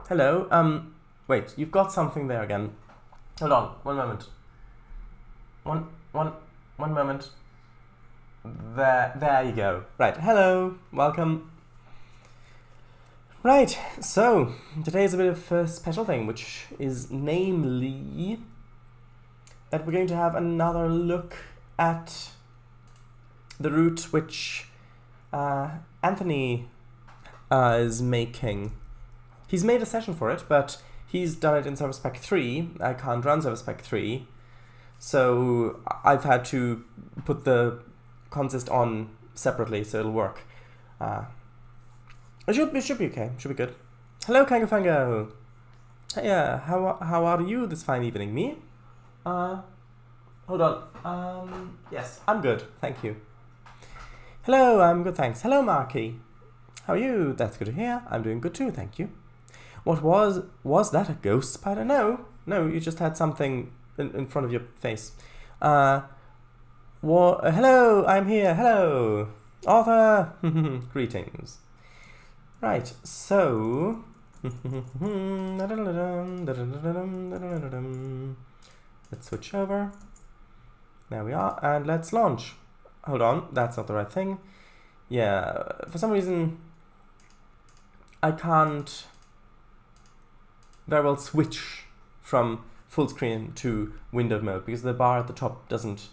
Hello. Wait, you've got something there again. Hold on, one moment. One moment. There you go. Right, hello, welcome. Right, so today is a bit of a special thing, which is namely that we're going to have another look at the route which Anthony is making. He's made a session for it, but he's done it in Service Pack 3. I can't run Service Pack 3, so I've had to put the consist on separately so it'll work. It should be okay. Should be good. Hello, Kangafango. Hiya. How are you this fine evening? Me? Hold on. Yes, I'm good. Thank you. Hello, I'm good, thanks. Hello, Marky. How are you? That's good to hear. I'm doing good too, thank you. What was that a ghost spider? No, you just had something in front of your face. Hello, I'm here. Hello, Arthur. Greetings. Right, so let's switch over. There we are, and let's launch. Hold on, that's not the right thing. Yeah, for some reason I can't very well switch from full screen to windowed mode because the bar at the top doesn't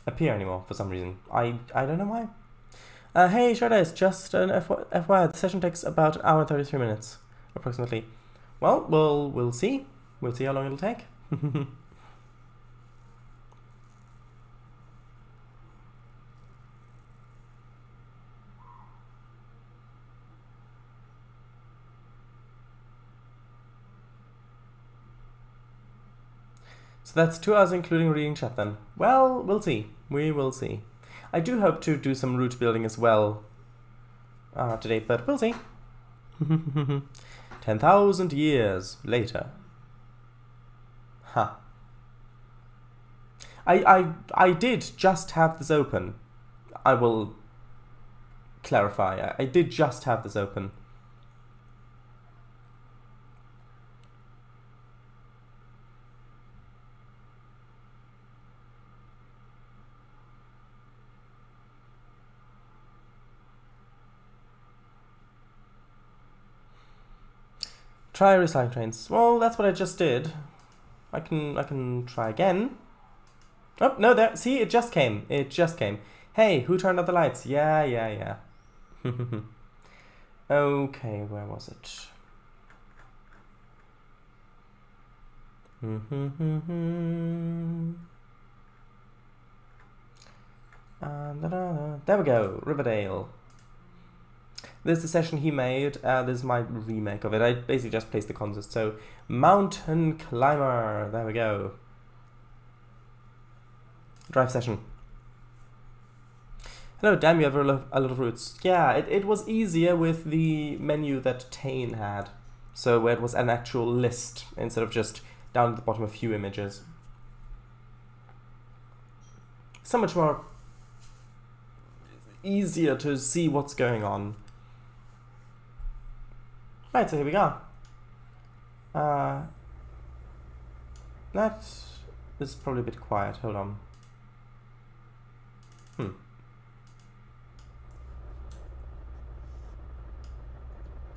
appear anymore for some reason. I don't know why. Hey, Shredder, just an FYI, the session takes about an hour and 33 minutes, approximately. Well, we'll see. We'll see how long it'll take. So that's 2 hours including reading chat then. Well, we'll see. We will see. I do hope to do some route building as well today, but we'll see. 10,000 years later. Huh. I did just have this open. I will clarify. I did just have this open. Try recycling trains. Well, that's what I just did. I can try again. Oh, no, there. See, it just came. It just came. Hey, who turned off the lights? Yeah. Okay, where was it? There we go. Riverdale. This is the session he made. This is my remake of it. I basically just placed the consist. So, Mountain Climber. There we go. Drive session. Hello, damn, you have a lot of routes. Yeah, it was easier with the menu that Tane had. So, where it was an actual list instead of just down at the bottom a few images. So much more easier to see what's going on. Right, so here we go. That is probably a bit quiet. Hold on.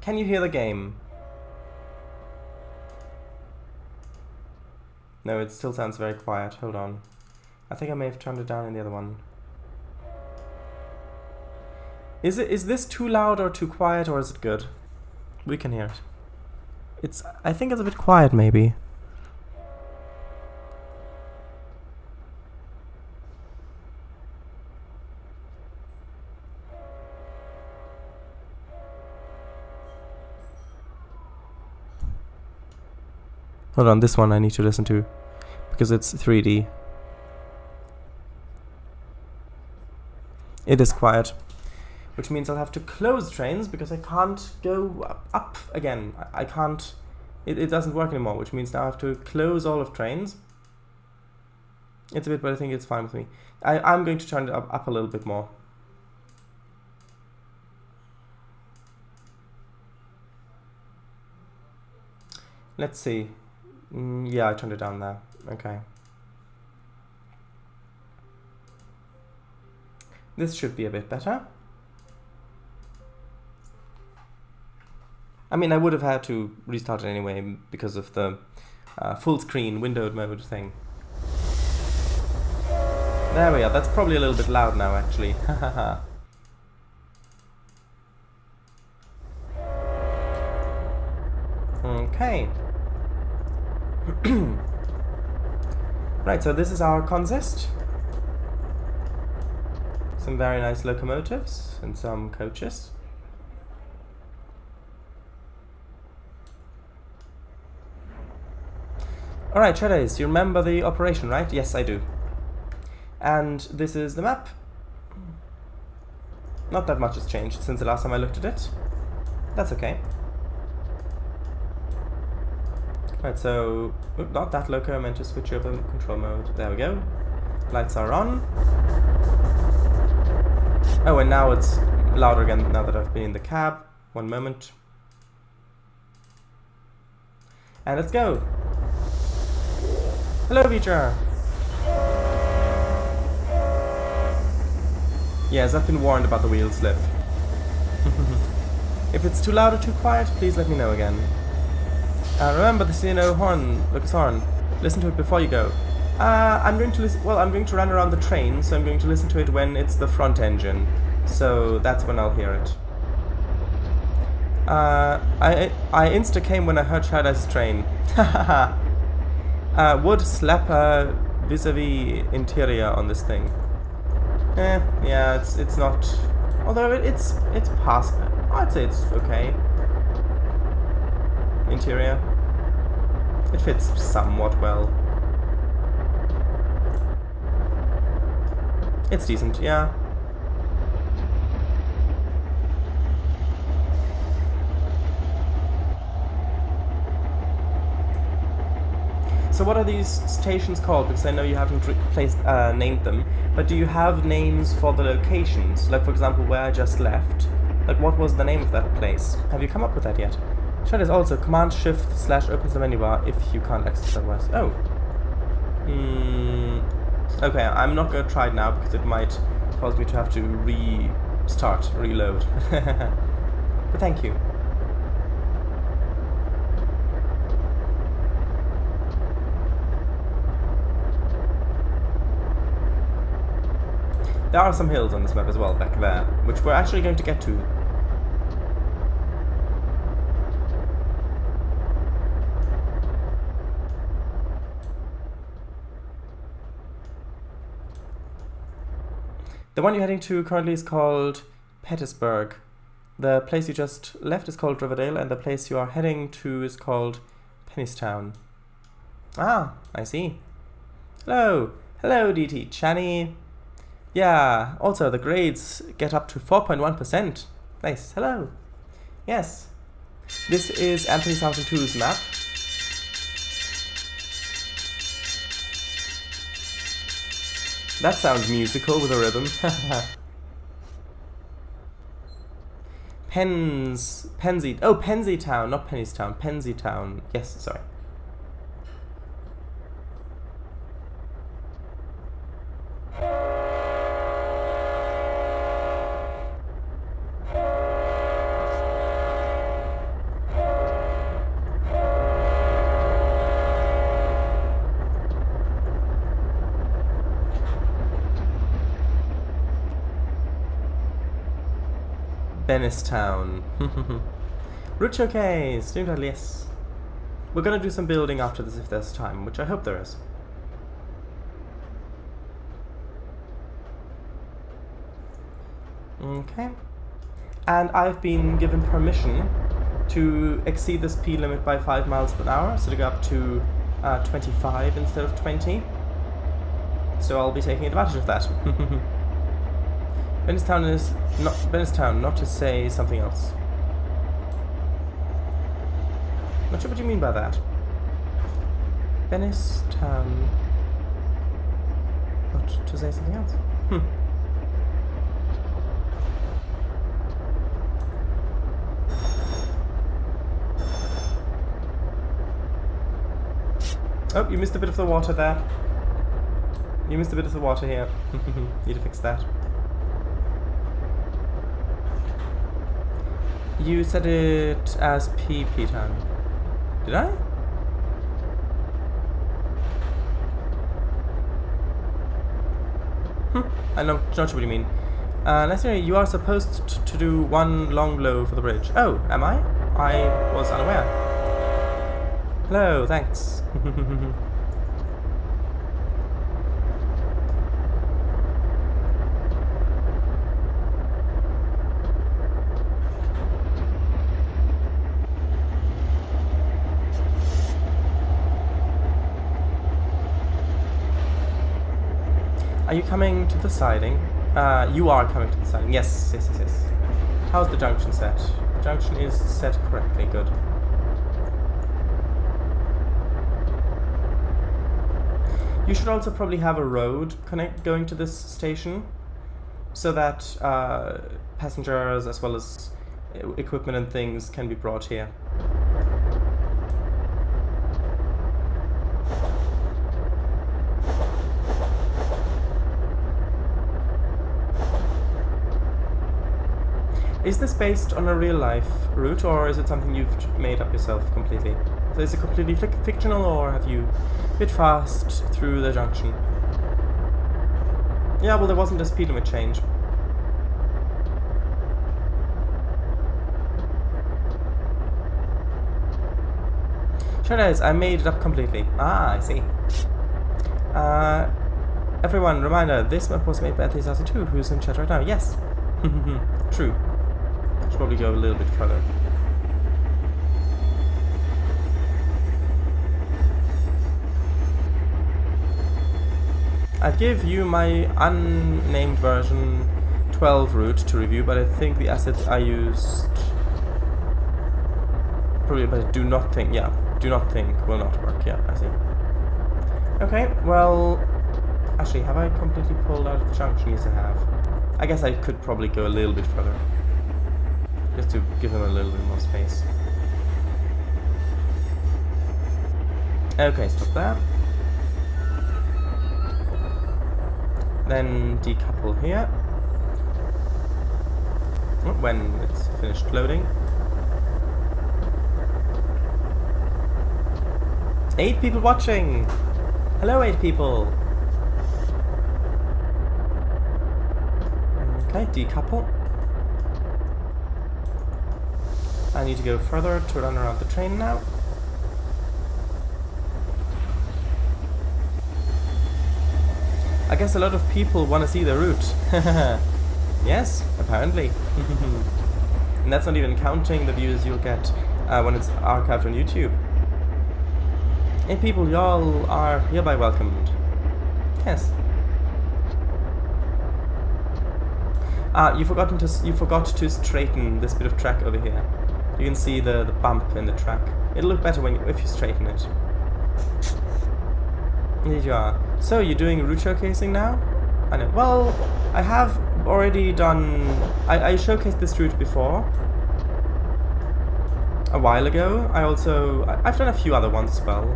Can you hear the game? No, it still sounds very quiet. Hold on. I think I may have turned it down in the other one. Is this too loud or too quiet, or is it good? We can hear it. I think it's a bit quiet, maybe. Hold on, this one I need to listen to because it's 3D. It is quiet, which means I'll have to close trains because I can't go up again. I can't, it doesn't work anymore, which means now I have to close all of trains. It's a bit, but I think it's fine with me. I'm going to turn it up a little bit more. Let's see. Yeah, I turned it down there. Okay. This should be a bit better. I mean, I would have had to restart it anyway because of the full screen windowed mode thing. There we are. That's probably a little bit loud now, actually. Okay. Right, so this is our consist. Some very nice locomotives and some coaches. Alright, Trainz, you remember the operation, right? Yes, I do. And this is the map. Not that much has changed since the last time I looked at it. That's okay. Right, so not that loco, I meant to switch over control mode. There we go. Lights are on. Oh, and now it's louder again now that I've been in the cab. One moment. And let's go. Hello, Beecher. Yes, I've been warned about the wheel slip. If it's too loud or too quiet, please let me know again. Remember the horn, Lucas horn. Listen to it before you go. I'm going to listen. Well, I'm going to run around the train, so I'm going to listen to it when it's the front engine. So that's when I'll hear it. I insta came when I heard Shadow's train. Wood slap vis-a-vis interior on this thing. Yeah, it's not. Although it's past. I'd say it's okay. Interior. It fits somewhat well. It's decent, yeah. So what are these stations called? Because I know you haven't named them, but do you have names for the locations? Like, for example, where I just left. Like, what was the name of that place? Have you come up with that yet? Chat is also Command-Shift/ opens the menu bar if you can't access otherwise. Oh. Okay, I'm not going to try it now because it might cause me to have to reload. But thank you. There are some hills on this map as well, back there, which we're actually going to get to. The one you're heading to currently is called Petersburg. The place you just left is called Riverdale, and the place you are heading to is called Pennystown. Ah, I see. Hello! Hello, DT Channy! Yeah, also the grades get up to 4.1%. Nice, hello. Yes. This is Anthony 2002's map. That sounds musical with a rhythm. Penzytown, not Pennystown, Penzytown. Yes, sorry. Bennistown. Rich okay, student title, yes. We're gonna do some building after this if there's time, which I hope there is. Okay. And I've been given permission to exceed the speed limit by 5 miles per hour, so to go up to 25 instead of 20. So I'll be taking advantage of that. Bennistown is not Bennistown, not to say something else. Not sure what you mean by that. Bennistown, not to say something else. Oh, you missed a bit of the water there. You missed a bit of the water here. Need to fix that. You set it as PP time. Did I? I'm not sure what you mean. Let's see, you are supposed to do one long blow for the bridge. Oh, am I? I was unaware. Hello, thanks. Are you coming to the siding? You are coming to the siding. Yes, yes, yes, yes. How's the junction set? The junction is set correctly. Good. You should also probably have a road going to this station, so that passengers as well as equipment and things can be brought here. Is this based on a real-life route, or is it something you've made up yourself completely? So is it completely fictional, or have you bit fast through the junction? Yeah, well, there wasn't a speed limit change. Sure it is, I made it up completely. Ah, I see. Everyone, reminder, this map was made by Anthony2002, who's in chat right now. Yes. True. Should probably go a little bit further. I'd give you my unnamed version 12 route to review, but I think the assets I used probably, but I do not think, yeah, do not think will not work. Yeah, I see. Okay, well, actually, have I completely pulled out of the junction? Yes, I have. I guess I could probably go a little bit further, just to give him a little bit more space. Okay, stop that. Then decouple here. When it's finished loading. 8 people watching! Hello 8 people! Okay, decouple. I need to go further to run around the train now. I guess a lot of people want to see the route. Yes, apparently. And that's not even counting the views you'll get when it's archived on YouTube. Hey people, y'all are hereby welcomed. Yes. You forgot to straighten this bit of track over here. You can see the bump in the track. It'll look better if you straighten it. Here you are. So, you're doing route showcasing now? I know. Well, I have already done... I showcased this route before. A while ago. I've done a few other ones as well.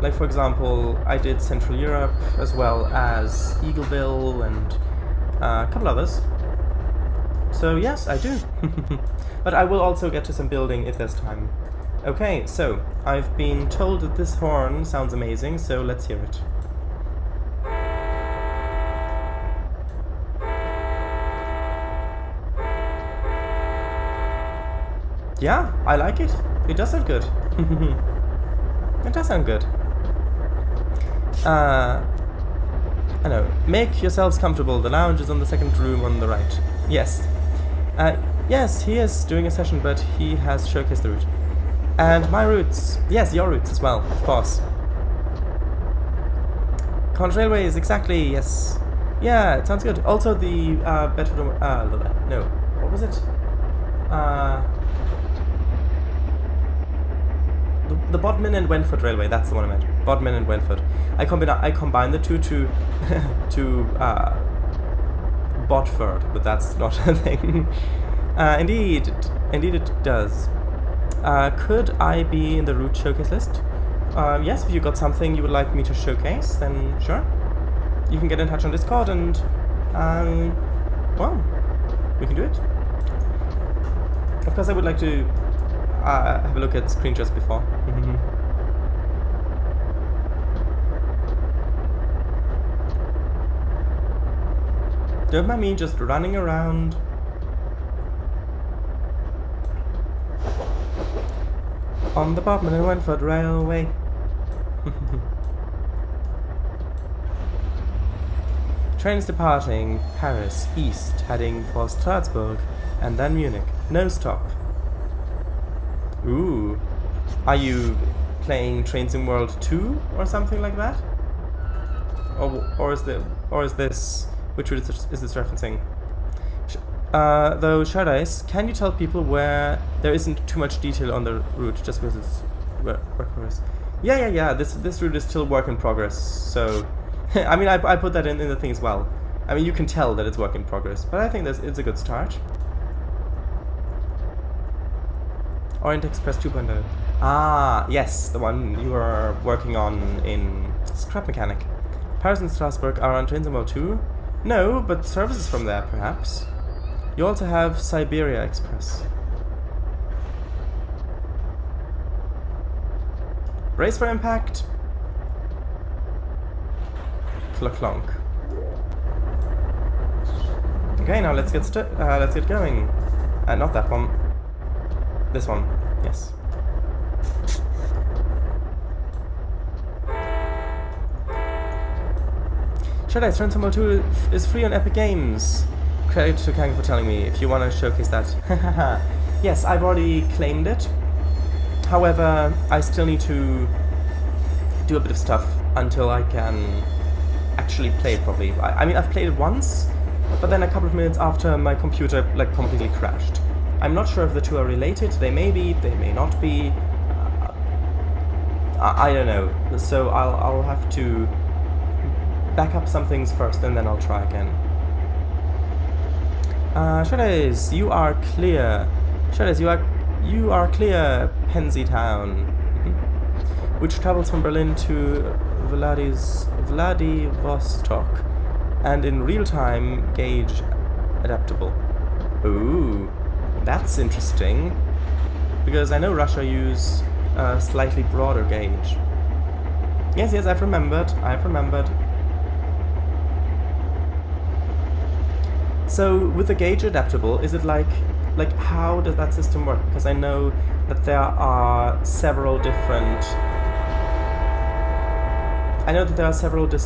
Like, for example, I did Central Europe, as well as Eagleville, and a couple others. So, yes, I do. But I will also get to some building if there's time. Okay, so, I've been told that this horn sounds amazing, so let's hear it. Yeah, I like it. It does sound good. It does sound good. I know. Make yourselves comfortable. The lounge is on the second room on the right. Yes. Yes, he is doing a session, but he has showcased the route. And my routes. Yes, your routes as well, of course. Conch Railways, exactly, yes. Yeah, it sounds good. Also the Bedford... no. What was it? The Bodmin and Wentford Railway, that's the one I meant. Bodmin and Wentford. I combine the two to Bodford, but that's not a thing. Indeed it does. Could I be in the route showcase list? Yes, if you got something you would like me to showcase, then sure. You can get in touch on Discord and, well, we can do it. Of course, I would like to have a look at screenshots before. Don't mind me just running around. On the Bodmin and Wentford Railway. Train is departing Paris east, heading for Strasbourg and then Munich. No stop. Ooh. Are you playing Trainz in World 2 or something like that? Or is this which route is this referencing? Though Shardais, can you tell people where there isn't too much detail on the route just because it's work in progress? Yeah. This route is still work in progress. So, I mean, I put that in the thing as well. I mean, you can tell that it's work in progress, but I think it's a good start. Orient Express 2.0. Ah, yes, the one you are working on in Scrap Mechanic. Paris and Strasbourg are on Trainz in World 2. No, but services from there, perhaps. You also have Siberia Express. Brace for impact. Clunk. Okay, now let's get going. Not that one. This one. Yes. Shardais, Trainz in World 2 is free on Epic Games. Credit to Kang for telling me, if you want to showcase that. Yes, I've already claimed it. However, I still need to do a bit of stuff until I can actually play it properly. I mean, I've played it once, but then a couple of minutes after my computer like completely crashed. I'm not sure if the two are related. They may be, they may not be. I don't know. So I'll have to back up some things first, and then I'll try again. Shardais, you are clear. Shardais, you are clear, Penzy Town, which travels from Berlin to Vladivostok, and in real time gauge adaptable. Ooh, that's interesting, because I know Russia use a slightly broader gauge. Yes, I've remembered. So, with the gauge adaptable, is it like how does that system work? Because I know that there are several different...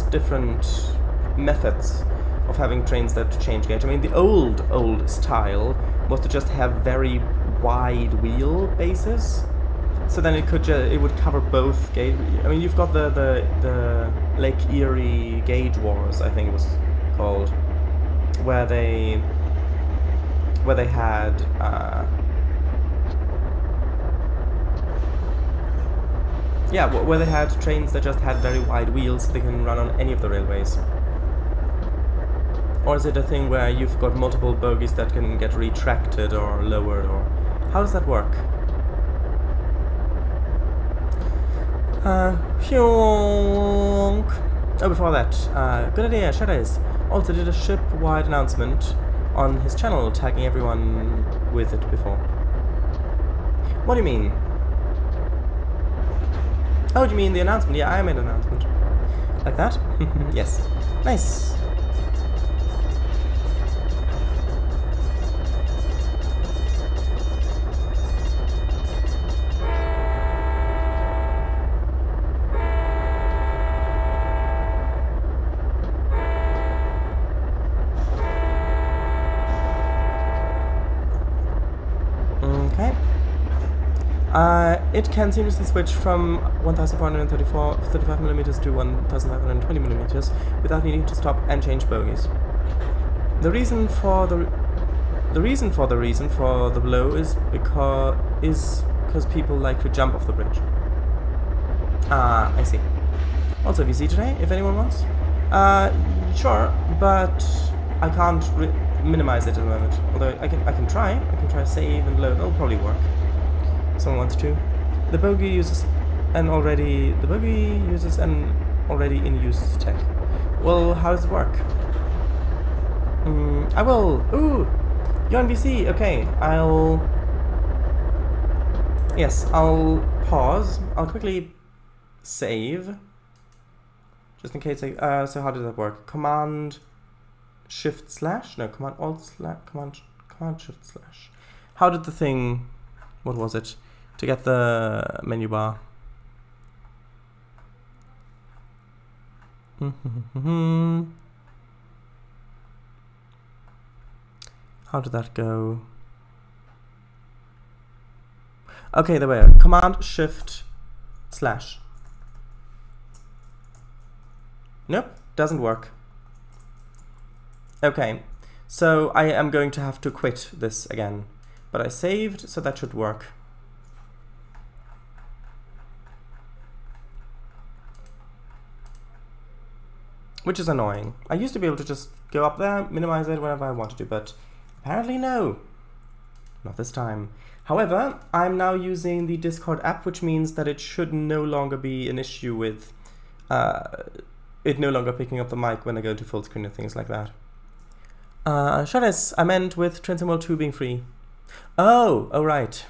different methods of having trains that change gauge. I mean, the old style was to just have very wide wheel bases. So then it would cover both gauge. I mean, you've got the Lake Erie Gauge Wars, I think it was called, where they had where they had trains that just had very wide wheels so they can run on any of the railways. Or is it a thing where you've got multiple bogies that can get retracted or lowered, or how does that work? Oh, before that, good idea, Shardais also did a ship-wide announcement on his channel, tagging everyone with it before. What do you mean? Oh, do you mean the announcement? Yeah, I made an announcement. Like that? Yes. Nice. It can seamlessly switch from 1435mm to 1520mm without needing to stop and change bogies. The reason for the blow is because people like to jump off the bridge. Ah, I see. Also VC today, if anyone wants. Sure, but I can't minimize it at the moment. Although I can try save and load. That'll probably work. Someone wants to. The bogie uses the buggy uses an already in use tech. Well, how does it work? I will. Ooh, you're on VC. Okay, yes, I'll pause. I'll quickly save, just in case. So how does that work? Command Shift slash? No, Command Alt slash. Command Shift slash. How did the thing? What was it? To get the menu bar. How did that go? Okay, there we are. Command Shift slash. Nope, doesn't work. Okay, so I am going to have to quit this again. But I saved, so that should work. Which is annoying. I used to be able to just go up there, minimize it whenever I wanted to, but apparently no. Not this time. However, I'm now using the Discord app, which means that it should no longer be an issue with it no longer picking up the mic when I go to full screen and things like that. Shadows, I meant with Trainz World 2 being free. Oh, right.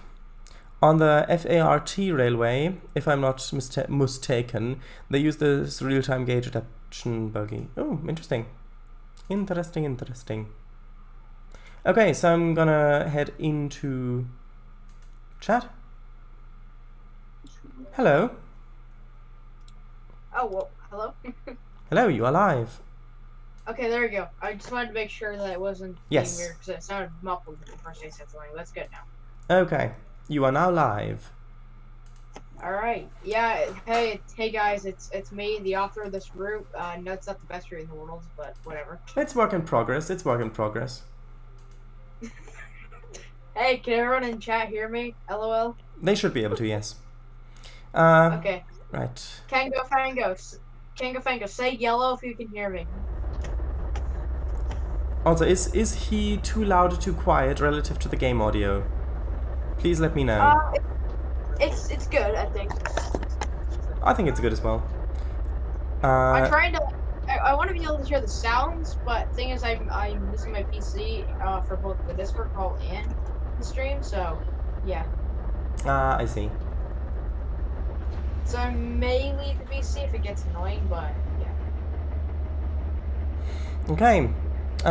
On the FART railway, if I'm not mistaken, they use this real-time gauge adaptation buggy. Oh, interesting. Interesting. Okay, so I'm gonna head into chat. Hello. Oh, well, hello? Hello, you are live. Okay, there we go. I just wanted to make sure that it wasn't being weird, because it sounded muffled the first I said something. That's good now. Okay, you are now live. Alright, yeah, hey guys, it's me, the author of this route. No, it's not the best route in the world, but whatever. It's work in progress, Hey, can everyone in chat hear me? LOL? They should be able to, yes. Okay. Right. Kango Fango, say yellow if you can hear me. Also, is he too loud or too quiet relative to the game audio? Please let me know. It's good, I think. I think it's good as well. I'm trying to. I want to be able to hear the sounds, but thing is, I'm using my PC for both the Discord call and the stream, so yeah. I see. So I may leave the PC if it gets annoying, but yeah. Okay.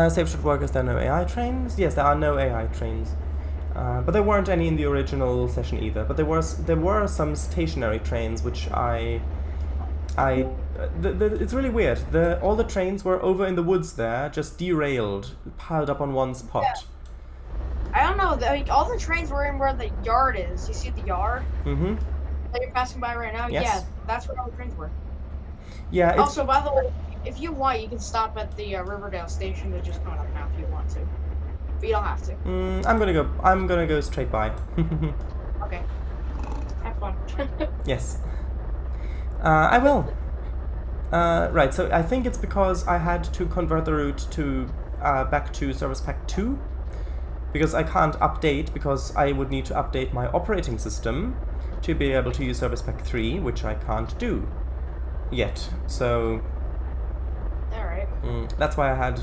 Safe should work. Is there no AI trains? Yes, there are no AI trains. But there weren't any in the original session either. But there were some stationary trains, which it's really weird. All the trains were over in the woods there, just derailed, piled up on one spot. Yeah. I don't know. All the trains were in where the yard is. You see the yard? Mm-hmm. That you're passing by right now? Yes. Yeah, that's where all the trains were. Yeah. Also, by the way, if you want, you can stop at the Riverdale station to just come up now if you want to. But you don't have to. I'm gonna go straight by. Okay. Have fun. Yes. I will. Right, so I think it's because I had to convert the route to back to Service Pack 2, because I can't update, because I would need to update my operating system to be able to use Service Pack 3, which I can't do yet. So alright. That's why I had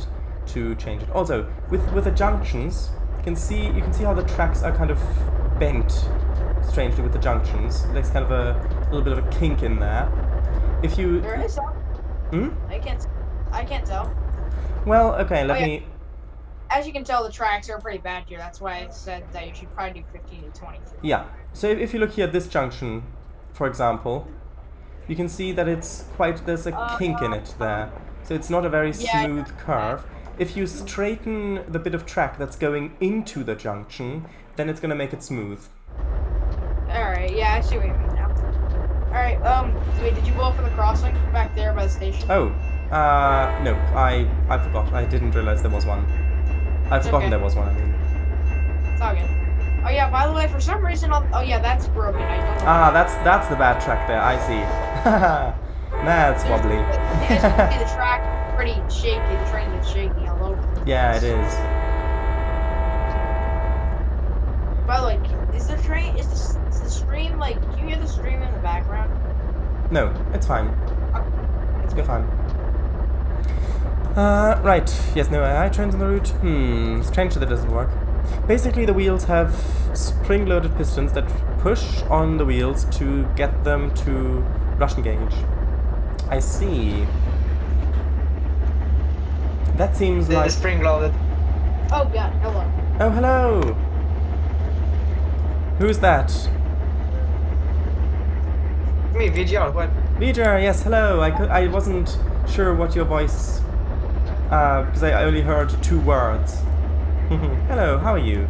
to change it. Also, with the junctions, you can see how the tracks are kind of bent strangely with the junctions. There's kind of a little bit of a kink in there. If you There is some. I can't tell. Well, okay, let me. As you can tell, the tracks are pretty bad here. That's why I said that you should probably do 15 to 20. Yeah. So if you look here at this junction, for example, you can see that there's a kink in it there. So it's not a very smooth curve. If you straighten the bit of track that's going into the junction, then it's gonna make it smooth. Alright, yeah, I see what you mean now. Alright, wait, did you go for the crossing back there by the station? Oh, no, I forgot. I didn't realize there was one. I've forgotten there was one, I mean. It's all good. Oh yeah, by the way, for some reason, oh yeah, that's broken. I don't know. That's the bad track there, I see. That's wobbly. You guys can see the track pretty shaky, the train is shaky all over. Yeah, it is. By the way, is the train? Is the stream like? Do you hear the stream in the background? No, it's fine. It's You're fine. Right. Yes, no AI trains on the route. Strange that doesn't work. Basically, the wheels have spring-loaded pistons that push on the wheels to get them to Russian gauge. I see. That seems like... spring-loaded. Oh god, hello. Oh, hello! Who's that? Me, VGR, what? VGR, yes, hello. I wasn't sure what your voice... because I only heard 2 words. Hello, how are you?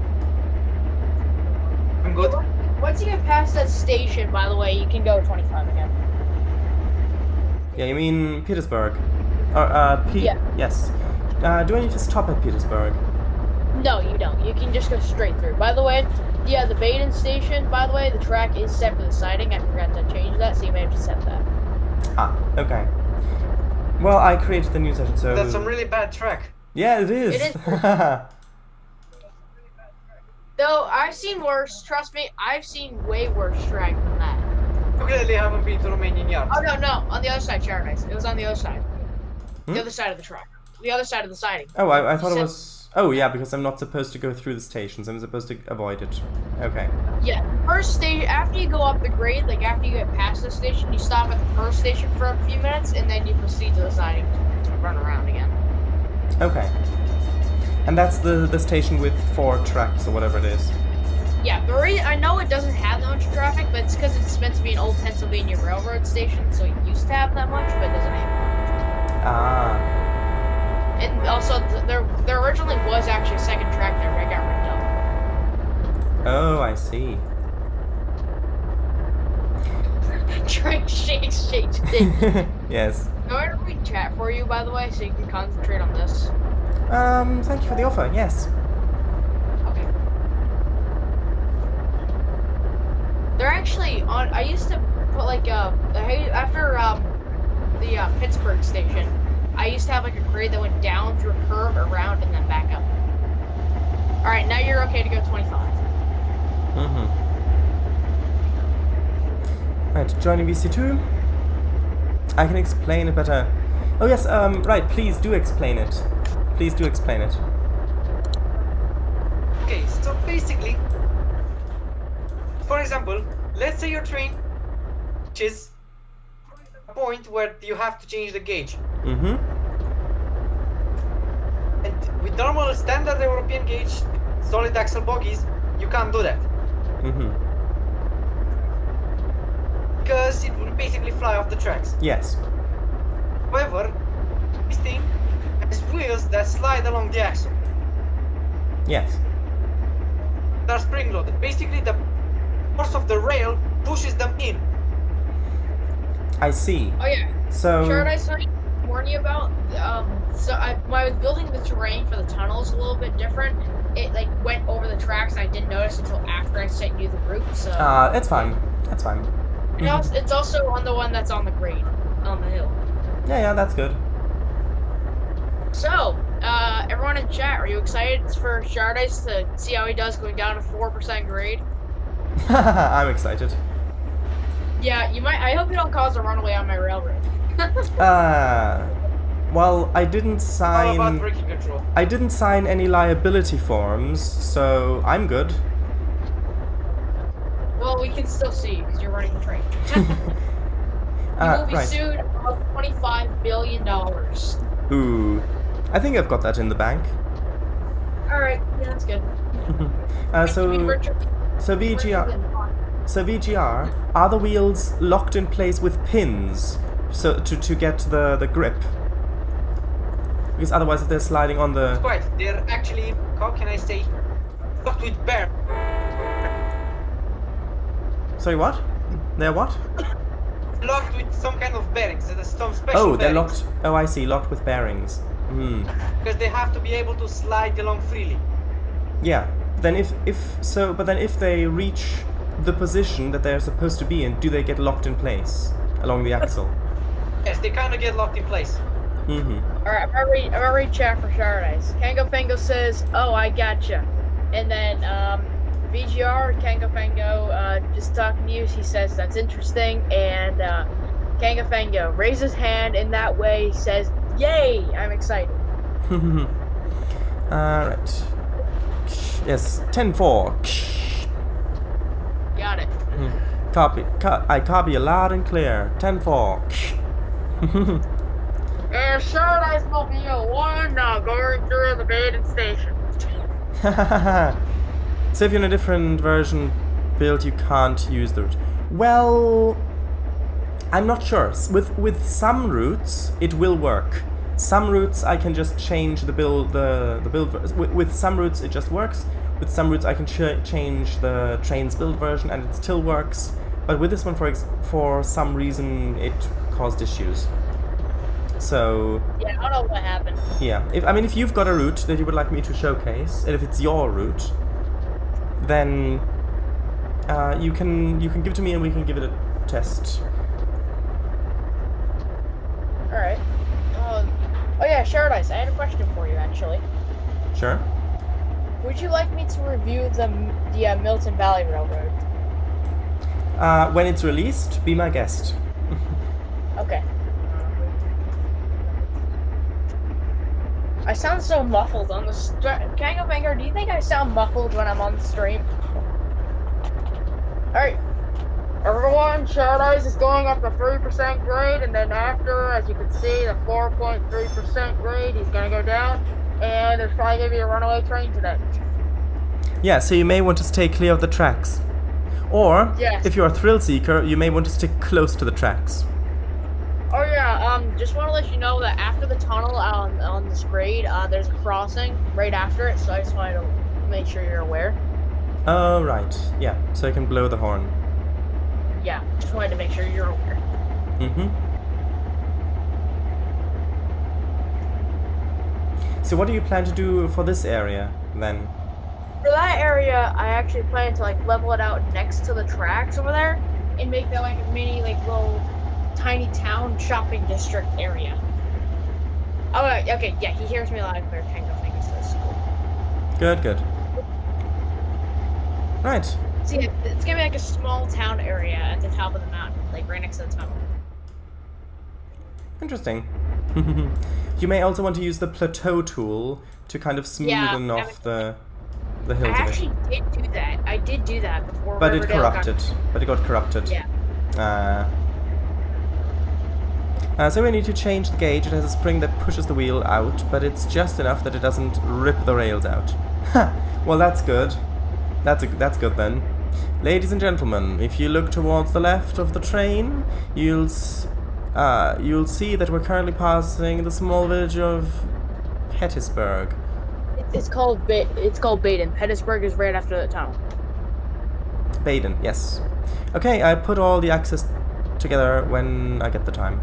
I'm good. Once you get past that station, by the way, you can go 25 again. Yeah, you mean Petersburg? Yeah. Yes. Do I need to stop at Petersburg? No, you don't. You can just go straight through. By the way, yeah, the Baden station, by the way, the track is set for the siding. I forgot to change that, so you may have to set that. Ah, okay. Well, I created the new session, so... That's some really bad track. Yeah, it is. It is. Though, I've seen worse. Trust me, I've seen way worse track than that. You clearly haven't been to Romanian yards. Oh, no, on the other side, Paradise. It was on the other side. Hmm? The other side of the track. The other side of the siding. Oh, I thought it was... Oh, yeah, because I'm not supposed to go through the stations. I'm supposed to avoid it. Okay. Yeah, first station, after you go up the grade, like after you get past the station, you stop at the first station for a few minutes, and then you proceed to the siding to run around again. Okay. And that's the station with 4 tracks, or whatever it is. Yeah, I know it doesn't have that much traffic, but it's because it's meant to be an old Pennsylvania Railroad station, so it used to have that much, but it doesn't anymore. Ah. And also, there originally was actually a second track there, but it got ripped up. Oh, I see. Train shakes. Yes. I'm going to read chat for you, by the way, so you can concentrate on this. Thank you for the offer, yes. Okay. They're actually on. I used to put like after the Pittsburgh station, I used to have like a grade that went down through a curve, around, and then back up. All right, now you're okay to go 25. Right, joining VC2. I can explain it better. Oh yes, right, please do explain it. Please do explain it. Okay, so basically, for example, let's say your train reaches a point where you have to change the gauge. Mm-hmm. And with normal standard European gauge solid axle bogies, you can't do that. Mm-hmm. Because it will basically fly off the tracks. Yes. However, this thing has wheels that slide along the axle. Yes. They're spring loaded. Basically, the force of the rail pushes them in. I see. Oh yeah. So... Sure, I saw you warn you about. When I was building the terrain for the tunnels a little bit different, it like went over the tracks. And I didn't notice until after I sent you the route. So. it's fine. That's fine. And also, it's also on the one that's on the grade, on the hill. Yeah, that's good. So, everyone in chat, are you excited for Shardice to see how he does going down to 4% grade? I'm excited. Yeah, you might. I hope you don't cause a runaway on my railroad. Well, I didn't sign... All about braking control. I didn't sign any liability forms, so I'm good. Well, we can still see you because you're running the train. You will be sued of $25 billion. Ooh. I think I've got that in the bank. Alright, yeah, that's good. So VGR, are the wheels locked in place with pins so to get the grip? Because otherwise if they're sliding on the... Quite, they're actually, how can I say, locked with bear. Sorry, what? They're what? Locked with some kind of bearings, some special Oh, they're bearings. locked... Oh, I see, locked with bearings. Because they have to be able to slide along freely. Yeah, then but then if they reach the position that they're supposed to be in, do they get locked in place along the axle? Yes, they kind of get locked in place. Alright, I'm gonna read chat for Shardice. Kango Pango says, "Oh, I gotcha," and then VGR, Kangafango, just talking to you. He says that's interesting, and Kangafango raises his hand in that way, says, "Yay! I'm excited." Right. Yes, 10-4. Got it. Copy. I copy you loud and clear. 10-4. Paradise Mobile 1 going through the Baden Station. So if you're in a different version build, you can't use the route. Well, I'm not sure. With some routes, it will work. Some routes I can just change the build. With some routes it just works. With some routes I can change the Trainz build version and it still works. But with this one, for some reason, it caused issues. So yeah, I don't know what happened. Yeah, if you've got a route that you would like me to showcase, and if it's your route, then you can give it to me and we can give it a test. All right. Oh yeah, Paradise. I had a question for you actually. Sure. Would you like me to review the Milton Valley Railroad? When it's released, be my guest. Okay. I sound so muffled on the Kangafango, do you think I sound muffled when I'm on the stream? Alright. Everyone, Paradise is going up to 3% grade, and then after, as you can see, the 4.3% grade, he's gonna go down, and there's probably gonna be a runaway train today. Yeah, so you may want to stay clear of the tracks. Or, yes. If you're a thrill seeker, you may want to stick close to the tracks. Oh yeah, just want to let you know that after the tunnel on this grade, there's a crossing right after it, so I just wanted to make sure you're aware. Oh, right. Yeah, so I can blow the horn. Yeah, just wanted to make sure you're aware. So what do you plan to do for this area, then? For that area, I actually plan to level it out next to the tracks over there, and make that a mini little tiny town shopping district area. Oh, okay, yeah, he hears me loud and clear. Tango thinks this. Good. Right. See, it's gonna be a small town area at the top of the mountain, right next to the tunnel. Interesting. You may also want to use the plateau tool to kind of smoothen off the hills. I actually did do that. I did do that before. But Riverdale it corrupted. But it got corrupted. Yeah. So we need to change the gauge. It has a spring that pushes the wheel out, but it's just enough that it doesn't rip the rails out. Well, that's good. That's good then. Ladies and gentlemen, if you look towards the left of the train, you'll see that we're currently passing the small village of Petersburg. It's called Baden. Petersburg is right after the tunnel. Baden, yes. Okay, I put all the access together when I get the time.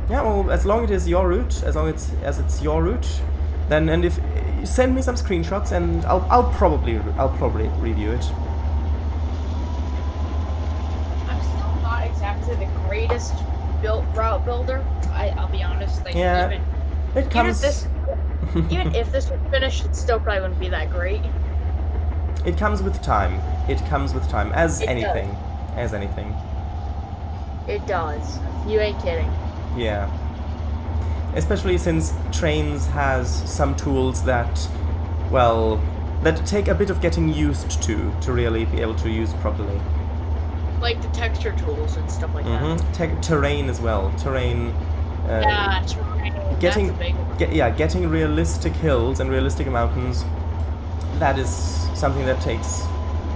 Yeah, well, as long as it is your route, as it's your route, then if you send me some screenshots and I'll probably review it. I'm still not exactly the greatest route builder. I'll be honest. Yeah, even if this was finished, it still probably wouldn't be that great. It comes with time. It comes with time, as anything. It does. You ain't kidding. Yeah. Especially since Trainz has some tools that, well, that take a bit of getting used to really be able to use properly. Like the texture tools and stuff like that. Terrain as well. Terrain. Terrain. Getting realistic hills and realistic mountains. That is something that takes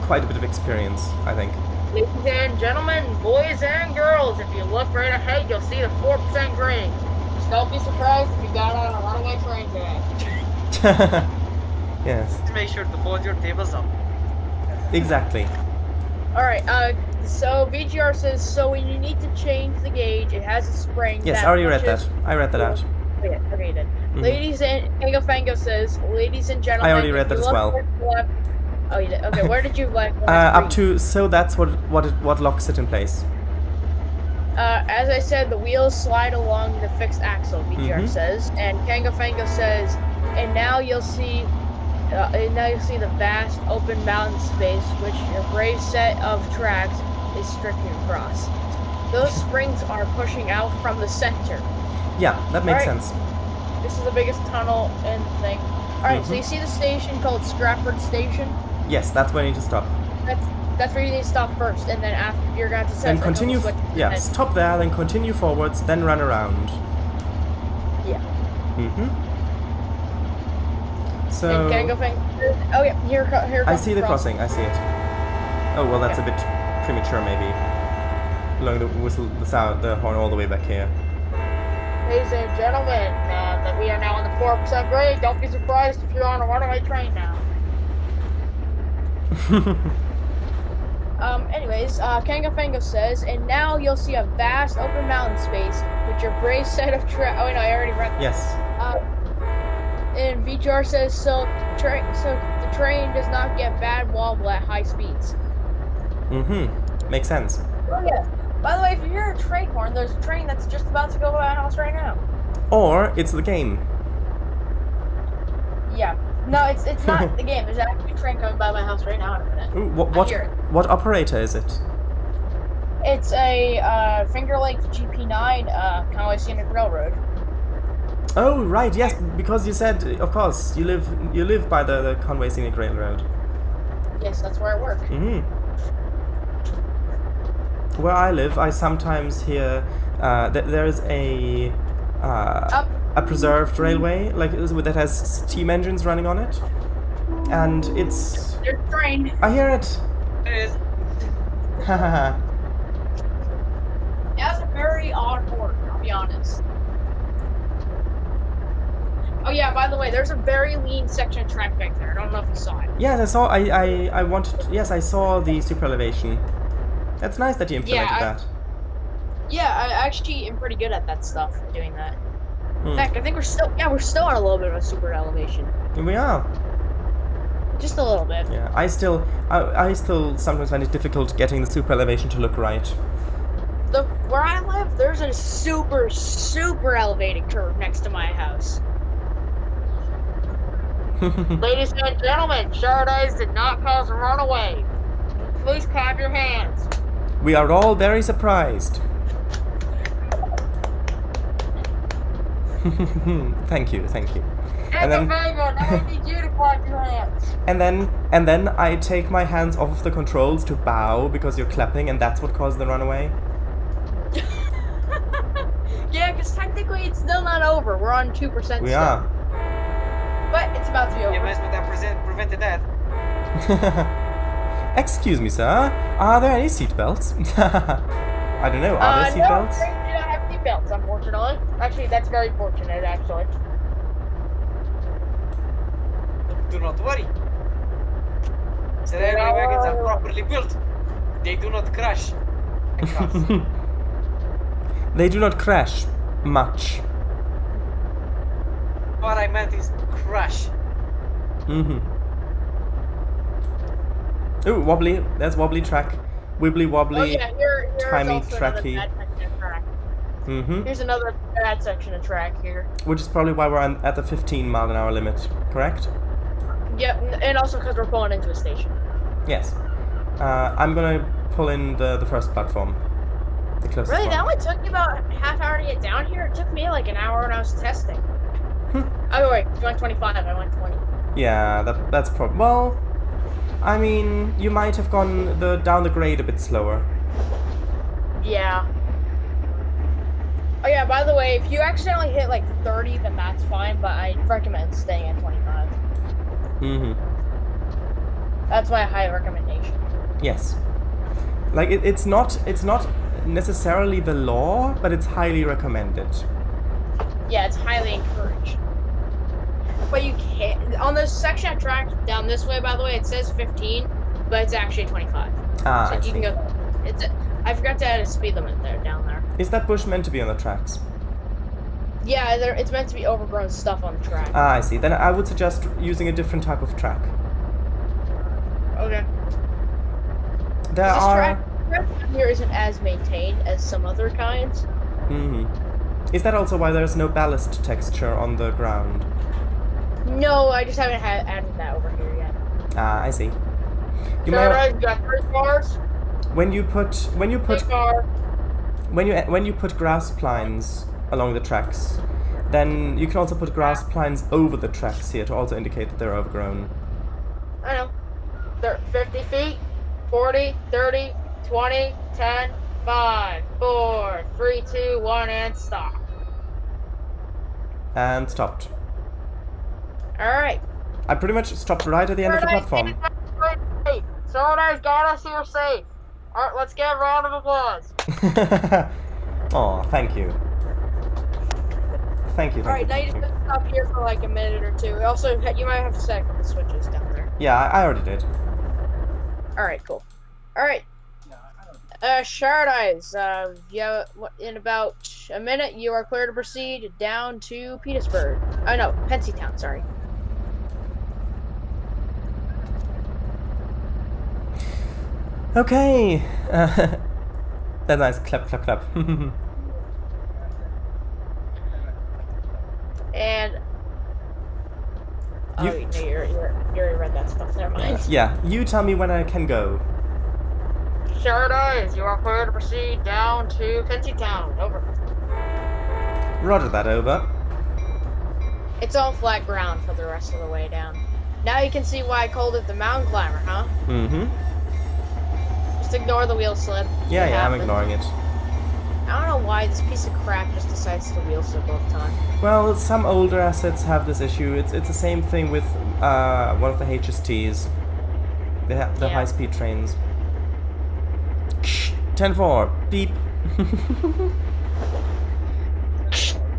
quite a bit of experience, I think. Ladies and gentlemen, boys and girls, if you look right ahead, you'll see the 4% grade. Just don't be surprised if you got on a runaway train today. Yes. Just make sure to fold your tables up. Exactly. Alright, so VGR says, so when you need to change the gauge, it has a spring. Yes, I already read that. I read that out. Okay, you did. Ladies and Fango says, ladies and gentlemen. I already read that as well. Oh, you did. Okay, where did you like? Up to, so that's what locks it in place. As I said, the wheels slide along the fixed axle, BGR says, and Kangafango says, and now you'll see and now you see the vast open mountain space, which your brave set of tracks is stretching across. Those springs are pushing out from the center. Yeah, that makes Alright. sense. This is the biggest tunnel in the thing. Alright, so you see the station called Strafford Station? Yes, that's where you need to stop. That's where you need to stop first, and then after you're going to set. Then continue. Yeah, stop there. Then continue forwards. Then run around. Yeah. So. And can I go find? Oh yeah, here. I see the crossing. I see it. Oh well, that's a bit premature, maybe. Blowing the whistle, the horn all the way back here. Ladies and gentlemen, that we are now on the 4% grade. Don't be surprised if you're on a runaway train now. Anyways, Kanga Fango says, and now you'll see a vast open mountain space with your brave set of oh wait, no, I already read that. Yes. And VGR says, so the train does not get bad wobble at high speeds. Makes sense. Oh yeah. By the way, if you hear a train horn, there's a train that's just about to go to our house right now. Or it's the game. Yeah. No, it's not the game. There's actually a train coming by my house right now in a minute. Ooh, I hear it. what operator is it? It's a Finger Lake GP9 Conway Scenic Railroad. Oh right, yes, because you said, of course, you live by the Conway Scenic Railroad. Yes, that's where I work. Where I live, I sometimes hear that there is a preserved railway, like that has steam engines running on it, and it's. There's a train. I hear it. There it is. Hahaha. That's a very odd horn, I'll be honest. Oh yeah, by the way, there's a very lean section of track back there. I don't know if you saw it. Yes, I saw. I wanted. Yes, I saw the super elevation. That's nice that you implemented that. Yeah, I actually am pretty good at that stuff, doing that. In fact, I think we're still on a little bit of a super elevation. Here we are. Just a little bit. Yeah, I still sometimes find it difficult getting the super elevation to look right. Where I live, there's a super elevated curve next to my house. Ladies and gentlemen, sharp eyes did not cause a runaway. Please clap your hands. We are all very surprised. Thank you. And then I need you to clap your hands. And then I take my hands off of the controls to bow because you're clapping, and that's what caused the runaway. Yeah, because technically it's still not over. We're on 2%. We are. But it's about to be over. Yeah, but that prevented that. Excuse me, sir. Are there any seatbelts? I don't know. Are there seatbelts? No, we don't have seatbelts, unfortunately. Actually, that's very fortunate, actually. Do not worry. The railway wagons are properly built. They do not crash. They do not crash much. What I meant is crash. Ooh, wobbly. There's wobbly track. Wibbly wobbly. Oh yeah, here's timey also tracky. another bad section of track. Here's another bad section of track here. Which is probably why we're at the 15-mile-an-hour limit, correct? Yep, and also because we're pulling into a station. Yes. I'm gonna pull in the first platform. The closest Really? one. That only took you about a half hour to get down here? It took me like an hour when I was testing. Oh wait, you went 25, I went 20. Yeah, that's probably. Well, I mean, you might have gone down the grade a bit slower. Yeah. Oh yeah, by the way, if you accidentally hit like 30, then that's fine, but I recommend staying at 25. That's my high recommendation. Yes. Like it's not necessarily the law, but it's highly recommended. Yeah, it's highly encouraged. But you can't on this section of track down this way. By the way, it says 15, but it's actually 25. Ah, so I you see. can go. I forgot to add a speed limit there down there. Is that bush meant to be on the tracks? Yeah, it's meant to be overgrown stuff on the track. Ah, I see. Then I would suggest using a different type of track. Okay. There This are. track here isn't as maintained as some other kinds. Is that also why there's no ballast texture on the ground? No, I just haven't added that over Ah, I see. You Paradise, you got 3 cars. when you put 3 cars. when you put grass plines along the tracks, then you can also put grass plines over the tracks here to also indicate that they're overgrown. I know. 50 feet, 40, 30, 20, 10, 5, 4, 3, 2, 1, and stop. And stopped. Alright. I pretty much stopped right at the end of the platform. Paradise got us here safe. Alright, let's give a round of applause. Oh, thank you. Thank you. Alright, now you just have to stop here for like a minute or two. Also, you might have to set a couple switches down there. Yeah, I already did. Alright, cool. Alright. Paradise, yeah, in about a minute, you are clear to proceed down to Petersburg. Oh no, Pensytown, sorry. Okay. That's nice. Clap, clap, clap. And oh, no, you already read that stuff. Never mind. Yeah, you tell me when I can go. Paradise, you are clear to proceed down to Pensytown. Over. Roger that, over. It's all flat ground for the rest of the way down. Now you can see why I called it the mountain climber, huh? Mm-hmm. Just ignore the wheel slip. Yeah, It yeah, I'm happens. ignoring it. I don't know why this piece of crap just decides to wheel slip all the time. Well, some older assets have this issue. It's the same thing with one of the HSTs. The Yeah. high-speed trains. 10-4. Beep.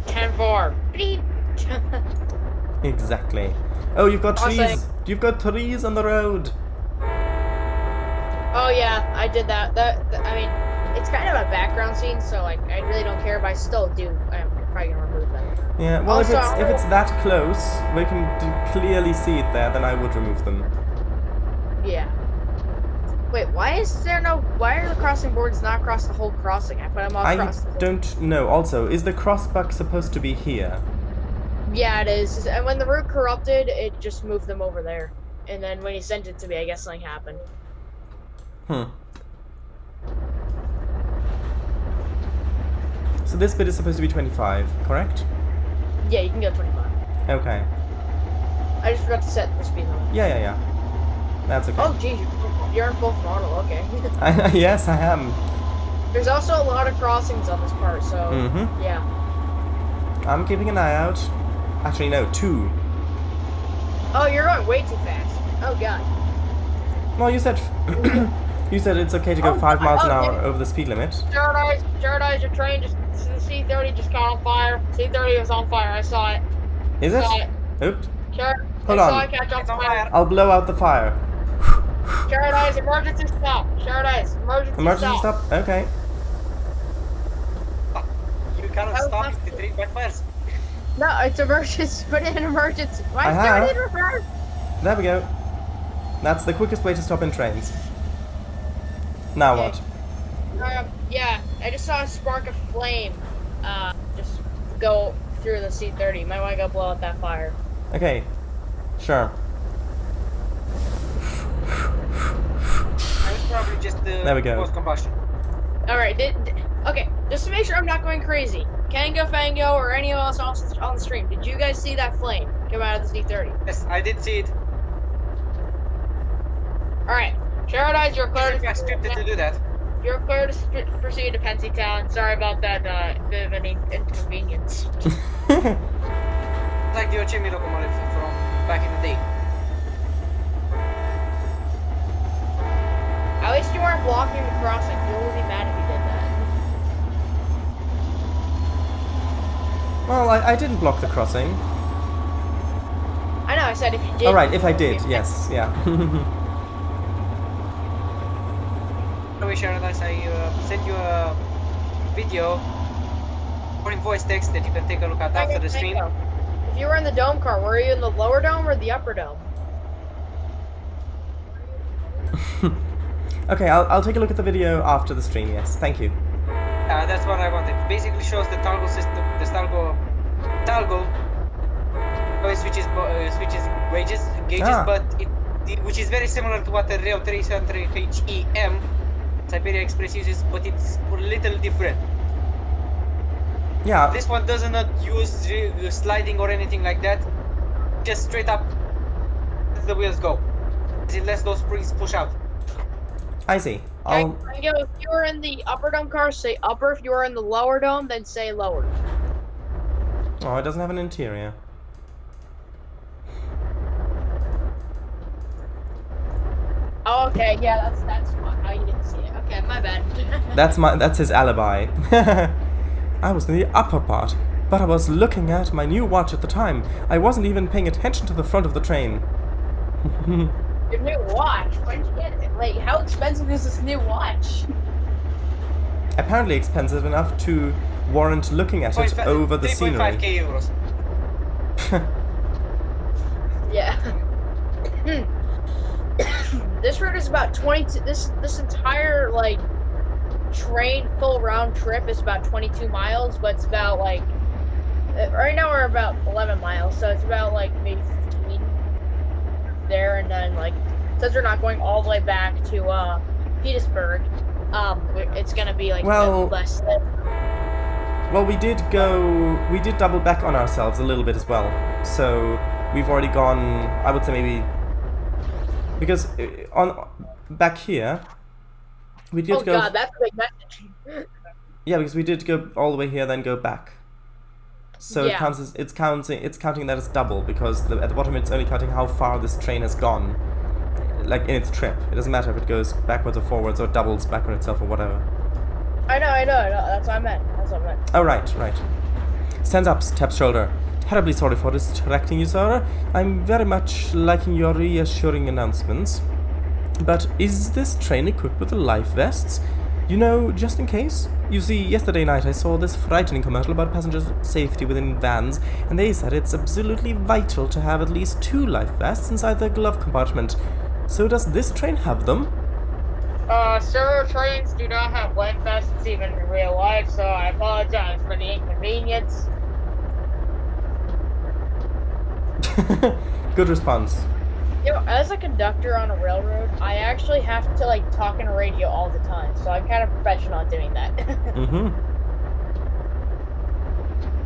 10-4. Beep. Exactly. Oh, you've got Also- trees. You've got trees on the road. Oh yeah, I did that. I mean, it's kind of a background scene, so like I really don't care, but I still do. I'm probably gonna remove them. Yeah. Well, Also, if it's that close, we can clearly see it there. Then I would remove them. Yeah. Wait, why are the crossing boards not across the whole crossing? I put them all I across the whole... don't know. Also, is the crossbuck supposed to be here? Yeah, it is. And when the route corrupted, it just moved them over there. And then when he sent it to me, I guess something happened. So this bit is supposed to be 25, correct? Yeah, you can go 25. Okay. I just forgot to set the speed limit. Yeah. That's okay. Oh, geez, you're in full throttle. Okay. Yes, I am. There's also a lot of crossings on this part, so Mm-hmm. yeah. I'm keeping an eye out. Actually, no, 2. Oh, you're going way too fast. Oh god. Well, you said you said it's okay to go 5 miles an hour yeah. over the speed limit. Paradise, your train just the C30 just caught on fire. C30 was on fire. I saw it. Is it? Saw it. Oops. I Hold saw on. it catch on It's on fire. fire. I'll blow out the fire. Paradise, emergency stop. Paradise, Emergency stop? Okay. You cannot Oh, stop that's- the train backfires. No, it's emergency. Put it in emergency. Why I is have. it in reverse? There we go. That's the quickest way to stop in trains. Now Okay. what? Yeah, I just saw a spark of flame. Just go through the C30. Might want to go blow out that fire. Okay. Sure. I was probably just There we go. post-combustion. Alright, okay, just to make sure I'm not going crazy. Kango, Fango, or anyone else on the stream, did you guys see that flame come out of the C30? Yes, I did see it. Alright, Paradise, you're clear I scripted to do that. You're clear to proceed to Pensytown. Sorry about that bit of an inconvenience. Like your chimney locomotive from back in the day. At least you weren't blocking the crossing. You'll be mad if you did that. Well, I didn't block the crossing. I know, I said if you did. Alright, if I did, yes, yeah. Anyway, Paradise, I sent you a video or in voice text that you can take a look at after the stream. If you were in the dome car, were you in the lower dome or the upper dome? Okay, I'll take a look at the video after the stream, yes. Thank you. That's what I wanted. Basically shows the Talgo system, the Talgo switches gauges, Ah. but which is very similar to what the Rail 300 HEM Siberia Express uses, but it's a little different. Yeah. This one does not use sliding or anything like that. Just straight up, let the wheels go. It lets those springs push out. I see. If you were in the upper dome car, say upper. If you were in the lower dome, then say lower. Oh, it doesn't have an interior. Oh, okay, yeah, that's how you didn't see it. Okay, my bad. That's his alibi. I was in the upper part, but I was looking at my new watch at the time. I wasn't even paying attention to the front of the train. Your new watch? Where did you get it? Like, how expensive is this new watch? Apparently expensive enough to warrant looking at it over the scenery. 3.5k euros. Yeah. This route is about 22. This entire like train full round trip is about 22 miles, but it's about like right now we're about 11 miles, so it's about like maybe 15 there, and then like since we're not going all the way back to Petersburg, it's gonna be like less than. Well, we did double back on ourselves a little bit as well, so we've already gone, I would say maybe. Because back here, we did go. Oh God, that's a big message. Yeah, because we did go all the way here, then go back. So yeah. it counts as it's counting that as double, because at the bottom it's only counting how far this train has gone, like in its trip. It doesn't matter if it goes backwards or forwards or doubles back on itself or whatever. I know. That's what I meant. Oh right. Stands up, taps shoulder. Terribly sorry for distracting you, sir. I'm very much liking your reassuring announcements. But is this train equipped with life vests? You know, just in case? You see, yesterday night I saw this frightening commercial about passengers' safety within vans, and they said it's absolutely vital to have at least 2 life vests inside the glove compartment. So does this train have them? Sir, trains do not have life vests even in real life, so I apologize for the inconvenience. Good response. You know, as a conductor on a railroad, I actually have to like talk in a radio all the time, so I'm kind of professional at doing that.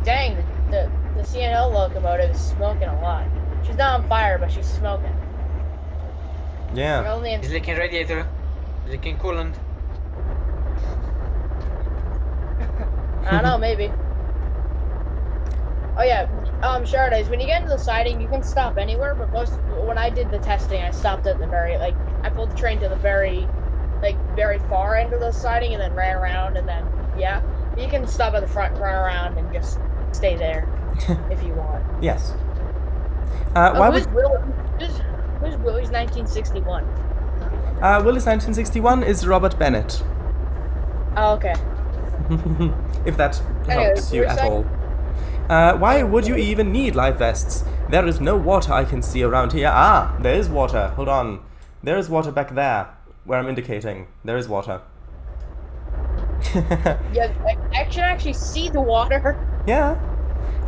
Dang, the CNL locomotive is smoking a lot. She's not on fire, but she's smoking. Yeah. He's leaking radiator, leaking coolant. I don't know, maybe. Oh yeah, Shardays, when you get into the siding, you can stop anywhere, but when I did the testing, I stopped at the very, like, I pulled the train to the very far end of the siding and then ran around, and then, yeah, you can stop at the front, run around, and just stay there if you want. Yes. Who's Willie's 1961? Willie's 1961 is Robert Bennett. Oh, okay. If that helps you at all. Why would you even need life vests? There is no water I can see around here. Ah, there is water. Hold on. There is water back there, where I'm indicating. There is water. Yeah, I can actually see the water. Yeah.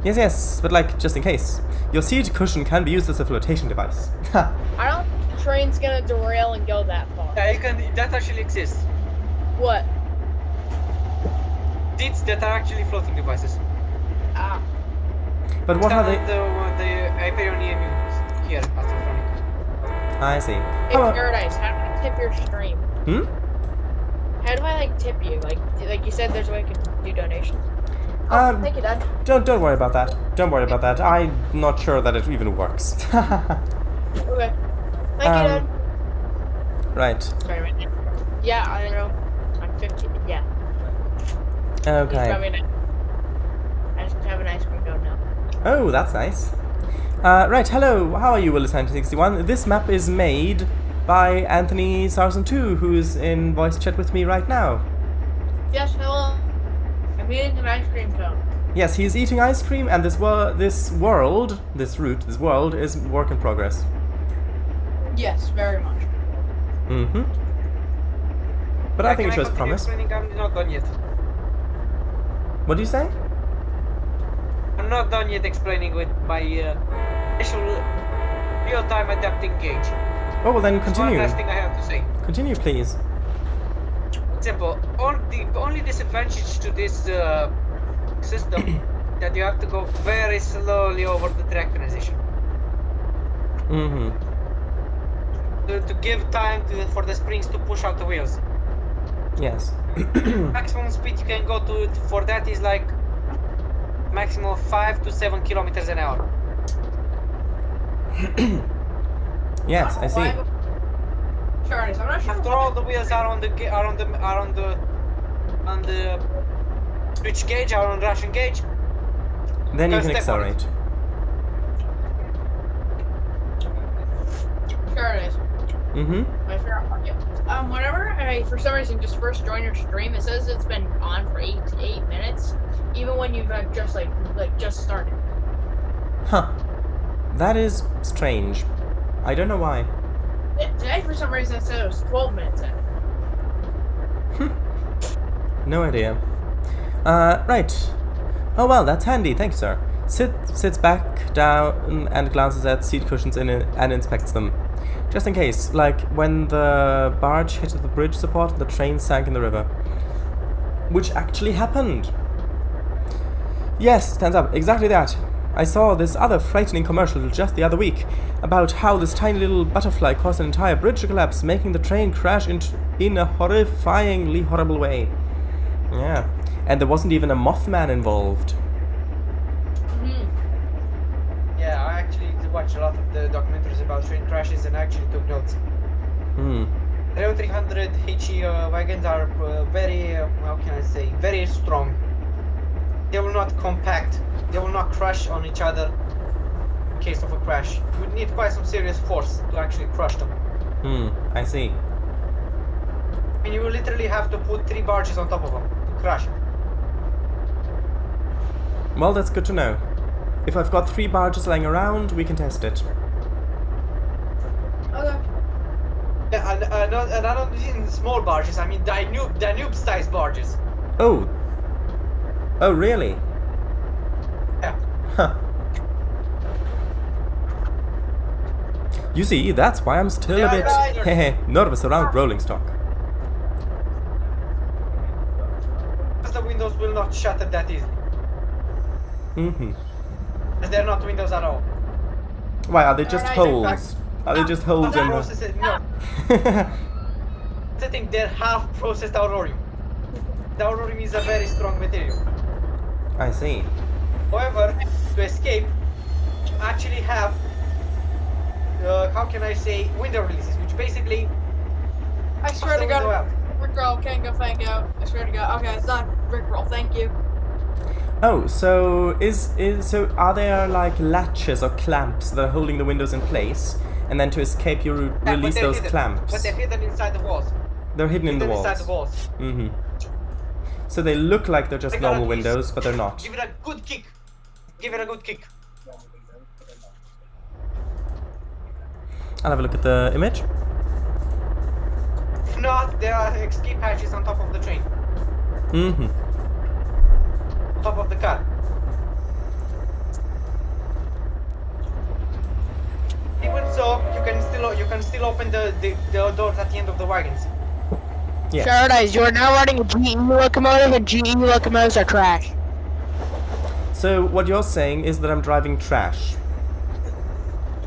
Yes, but like, just in case. Your seat cushion can be used as a flotation device. I don't think the train's gonna derail and go that far. Yeah, that actually exists. What? Seats that are actually floating devices. Ah. But what are they? The Hyperion EMU here at Astrophonic. I see. Hey, Paradise, how do I tip your stream? How do I like tip you? Like you said, there's a way you can do donations. Oh, thank you, Dad. Don't worry about that. Don't worry about that. I'm not sure that it even works. Okay. Thank you, Dad. Right. Sorry, right. Yeah, I don't know. I'm 15. Yeah. Okay. I just have an ice cream cone now. Oh, that's nice. Right, hello. How are you, Willis 1961? This map is made by Anthony Sarson 2, who's in voice chat with me right now. Yes, hello. I'm eating an ice cream cone. Yes, he's eating ice cream, and this world is work in progress. Yes, very much. Mm-hmm. But I think it shows promise. I'm not done yet. What do you say? I'm not done yet explaining with my special real-time adapting gauge. Oh, well then continue. One last thing I have to say. Continue, please. Simple. The only disadvantage to this system that you have to go very slowly over the track transition. Mm-hmm. To give time for the springs to push out the wheels. Yes. Maximum speed you can go to for that is like maximum 5 to 7 kilometers an hour. Yes, I see. Sure, I'm not sure. After all the wheels are on the switch gauge, are on Russian gauge. Then you Go can step on it. accelerate. Sure it is. Mm-hmm. My favorite part, yeah. Whenever I, for some reason, just first join your stream, it says it's been on for 8 minutes, even when you've just just started. Huh. That is strange. I don't know why. Today, for some reason, it said it was 12 minutes in. No idea. Right. Oh well, that's handy, thank you, sir. Sits back down and glances at seat cushions and inspects them. Just in case, like when the barge hit the bridge support, the train sank in the river. Which actually happened. Yes, stands up, exactly that. I saw this other frightening commercial just the other week about how this tiny little butterfly caused an entire bridge to collapse, making the train crash in a horrifyingly horrible way. Yeah, and there wasn't even a Mothman involved. Yeah, I actually watched a lot of the documentaries about train crashes and actually took notes. Rail 300 HE wagons are very, how can I say, very strong. They will not compact. They will not crush on each other in case of a crash. You would need quite some serious force to actually crush them. I see. And you will literally have to put 3 barges on top of them to crush it. Well, that's good to know. If I've got 3 barges lying around, we can test it. Okay. Yeah, and I don't mean small barges, I mean Danube-sized barges. Oh. Oh, really? Yeah. Huh. You see, that's why I'm still a bit nervous around rolling stock. Because the windows will not shut it that easily. As they're not windows at all. Why, are they just holes? Are they just holes in the... No. I think they're half processed aurorium. The aurorium is a very strong material. I see. However, to escape, you actually have, how can I say, window releases, which basically... I swear to God, Rickroll, can't go, thank you. I swear to God. Okay, it's not Rickroll, thank you. Oh, so so are there like latches or clamps that are holding the windows in place, and then to escape you release those hidden. clamps? But they're hidden inside the walls. They're hidden in the walls. Inside the walls. So they look like they're just normal windows, but they're not. Give it a good kick. Give it a good kick. I'll have a look at the image. If not, there are escape hatches on top of the train. On top of the car. Even so, you can still open the doors at the end of the wagons. Yeah. Paradise, you are now running a GE locomotive, and GE locomotives are trash. So what you're saying is that I'm driving trash.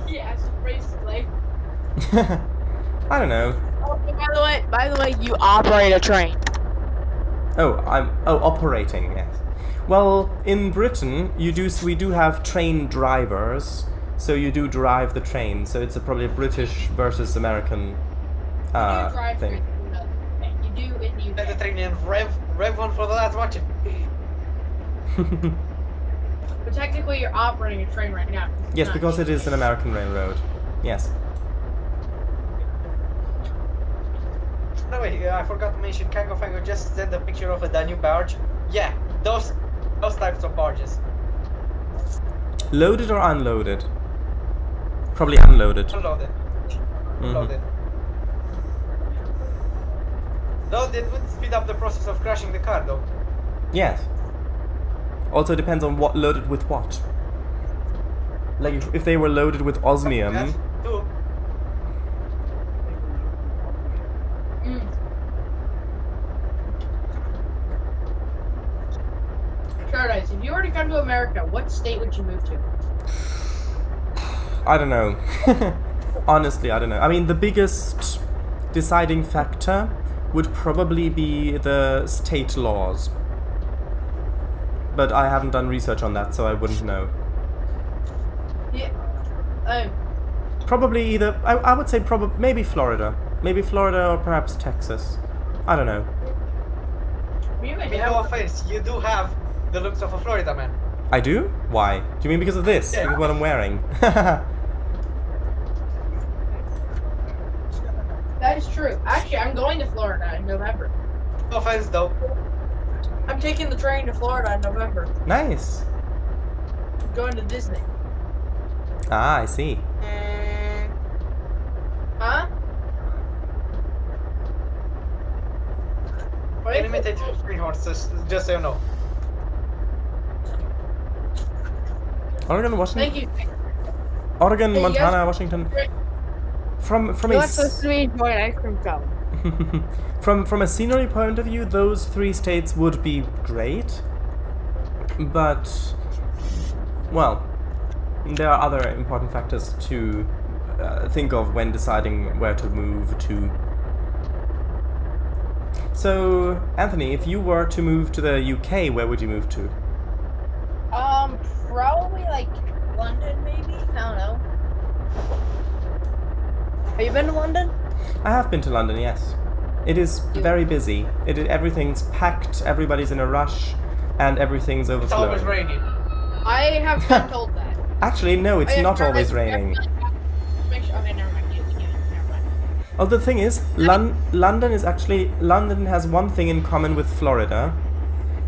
Yes, basically. I don't know. Oh, by the way, you operate a train. Oh, operating, yes. Well, in Britain, we do have train drivers, so you do drive the train. So it's probably a British versus American thing. You do in the UK. Let the train in rev on for the lads watching. But technically, you're operating a train right now. Yes, because it is an American railroad. Yes. By the way, I forgot to mention, Kango Fango just sent a picture of a Danube barge. Yeah, those types of barges. Loaded or unloaded? Probably unloaded. Unloaded. Unloaded. Loaded would speed up the process of crashing the car, though. Yes. Also depends on what loaded with what. Like if they were loaded with osmium. Yes, too. curious. If you were to come to America, what state would you move to? I don't know. Honestly, I don't know. I mean, the biggest deciding factor would probably be the state laws. But I haven't done research on that, so I wouldn't know. Yeah. Probably either... I would say probably... Maybe Florida. Maybe Florida or perhaps Texas. I don't know. No offense, you do have the looks of a Florida man. I do? Why? Do you mean because of this? Yeah. Because of what I'm wearing? That is true. Actually, I'm going to Florida in November. No offense though. I'm taking the train to Florida in November. Nice. I'm going to Disney. Ah, I see. Huh? Limited three horses, just so you know. Oregon, Washington. Thank you. Oregon, Hey, Montana, yes. Washington. From You're not supposed to be enjoying ice cream cone. from a scenery point of view, those 3 states would be great. But well, there are other important factors to think of when deciding where to move to. So, Anthony, if you were to move to the UK, where would you move to? Probably like London, maybe. I don't know. Have you been to London? I have been to London, yes. It is very busy. Everything's packed, everybody's in a rush, and everything's It's overflowing. always raining. I have been told that. Actually, no, it's Oh, yeah, not sure, always I- raining. Make sure. Okay, never mind. Never mind. Oh, the thing is, London has one thing in common with Florida,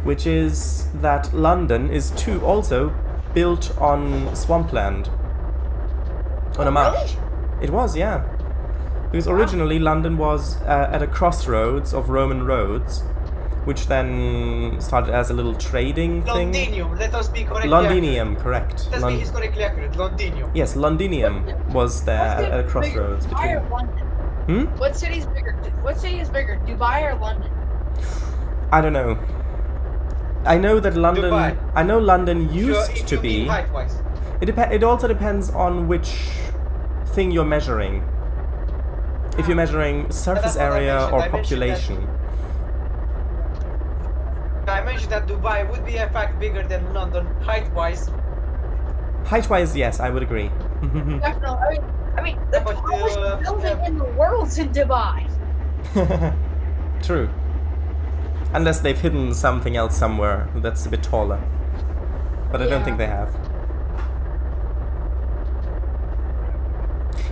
which is that London is also built on swampland, on a marsh. It was, yeah. Because originally London was at a crossroads of Roman roads, which then started as a little trading thing. Londinium, let us be correctly Londinium, accurate. correct. Let us be historically accurate. Londinium. Yes, Londinium was there at a crossroads Dubai or between. London? Hmm? What city is bigger? What city is bigger, Dubai or London? I don't know. I know that London. Dubai. I know London used If to you mean be. height-wise. It also depends on which thing you're measuring. If you're measuring surface That's what I area mentioned. or I mentioned that- population. I mentioned that Dubai would be in fact bigger than London height-wise. Height-wise, yes, I would agree. Definitely. I mean, the But, tallest building yeah. in the world's in Dubai. True. Unless they've hidden something else somewhere that's a bit taller. But I don't Yeah. think they have.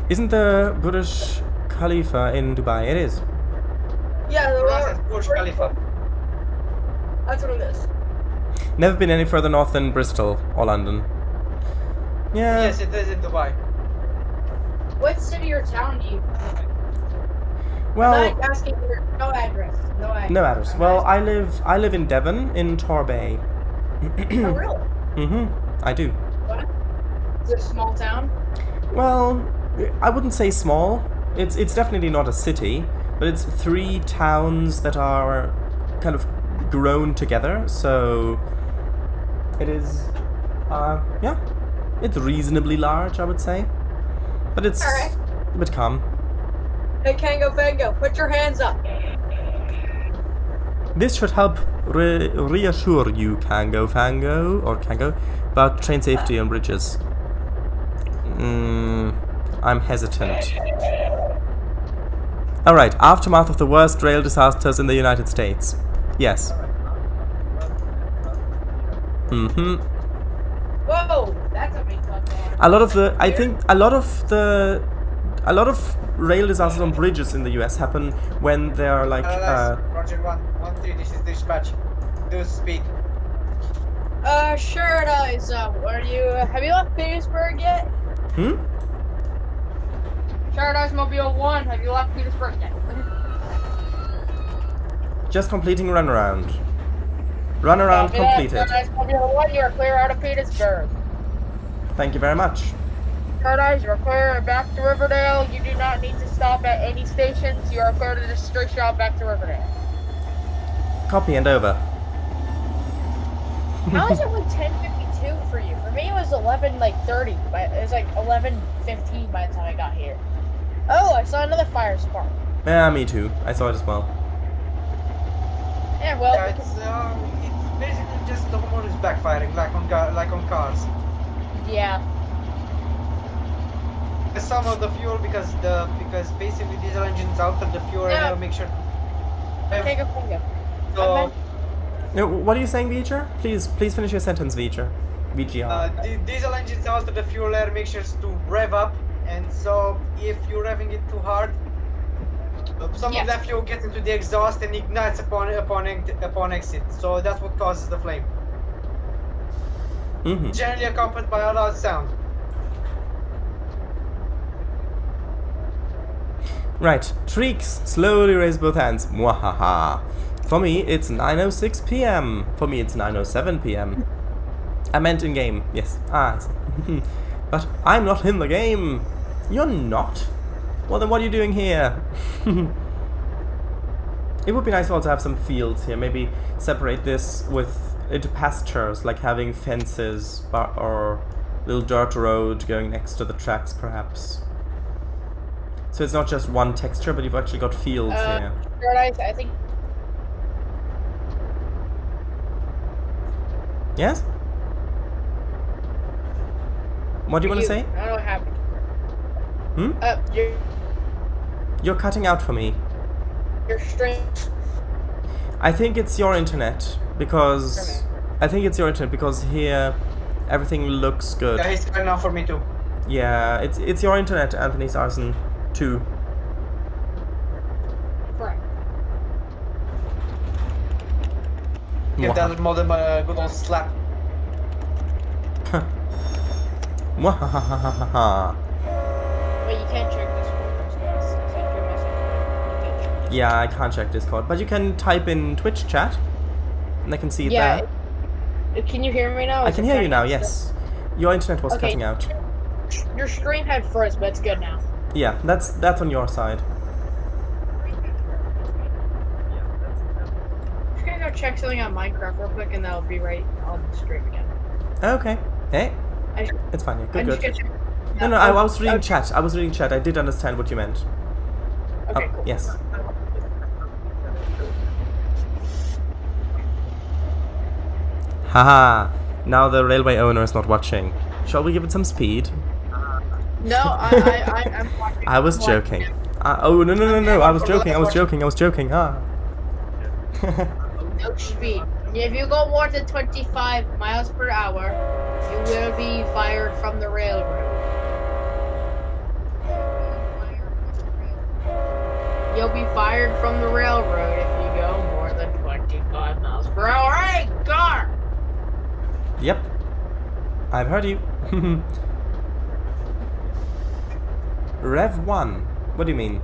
Isn't the Burj Khalifa in Dubai? It is. Yeah, the That's at Burj Khalifa. That's what it is. Never been any further north than Bristol or London. Yeah. Yes, it is in Dubai. What city or town do you? Well, I'm not asking for no address. No address. no address. Well, I live in Devon, in Torbay. Oh, really? I do. What? Is it a small town? Well, I wouldn't say small. It's definitely not a city, but it's 3 towns that are kind of grown together. So it is, yeah, it's reasonably large, I would say, but it's Alright. a bit calm. Hey, Kango Fango, put your hands up. This should help reassure you, Kango Fango, about train safety on bridges. I'm hesitant. Alright, aftermath of the worst rail disasters in the United States. Yes. Whoa, that's a big one. A lot of the, I think, a lot of rail disasters on bridges in the US happen when they are like, Roger 113, this is dispatch. Do speak. Sure it is. Have you left Petersburg yet? Paradise Mobile 1, have you left Petersburg yet? Just completing runaround. Runaround completed. Paradise Mobile 1, you are clear out of Petersburg. Thank you very much. Paradise, you are clear back to Riverdale. You do not need to stop at any stations. You are clear to just straight shot back to Riverdale. Copy and over. How is it like 10:52 for you? For me, it was 11:30. But it was like 11:15 by the time I got here. Oh, I saw another fire spark. Yeah, me too. I saw it as well. Yeah, well, Yeah, it's basically just the hormone is backfiring, like on cars. yeah. Some of the fuel because basically diesel engines alter the fuel and they'll make sure. Take a finger. So No, what are you saying, Veecher? Please finish your sentence, Veecher. VGR. diesel engines alter the fuel air mixtures to rev up, and so if you're revving it too hard, some of that fuel gets into the exhaust and ignites upon exit. So that's what causes the flame. Generally accompanied by a loud sound. Right, Treeks, slowly raise both hands. Mwahaha. For me, it's 9:06 p.m. For me, it's 9:07 p.m. I meant in game, yes. Ah, I see. But I'm not in the game. You're not? Well, then what are you doing here? It would be nice to also have some fields here. Maybe separate this into pastures, like having fences or little dirt road going next to the tracks, perhaps. So it's not just one texture, but you've actually got fields here. I think. Yes? What do you want to say? I don't know what happened. You're cutting out for me. You're strange. I think it's your internet, because... I think it's your internet, because here everything looks good. Yeah, he's cutting out for me too. Yeah, it's your internet, Anthony Sarson, too. Right. Give that modem a good old slap. Mwahahaha. But you can't check Discord. Yeah, I can't check Discord, but you can type in Twitch chat, and I can see it there. Can you hear me now? I can hear you now, yes. Your internet was cutting out. Your screen had froze, but it's good now. Yeah, that's on your side. I'm just gonna go check something on Minecraft real quick, and that'll be right on the stream again. Okay. Hey. It's fine, yeah. Good. No, I was reading chat. I did understand what you meant. Okay, cool. Yes. Haha. Now the railway owner is not watching. Shall we give it some speed? No, I'm watching. I was joking. Oh, no. I was joking. Ah. No speed. If you go more than 25 miles per hour, you will be fired from the railroad. You'll be fired from the railroad if you go more than 25 miles per hour. Hey, car! Yep. I've heard you. Rev 1. What do you mean?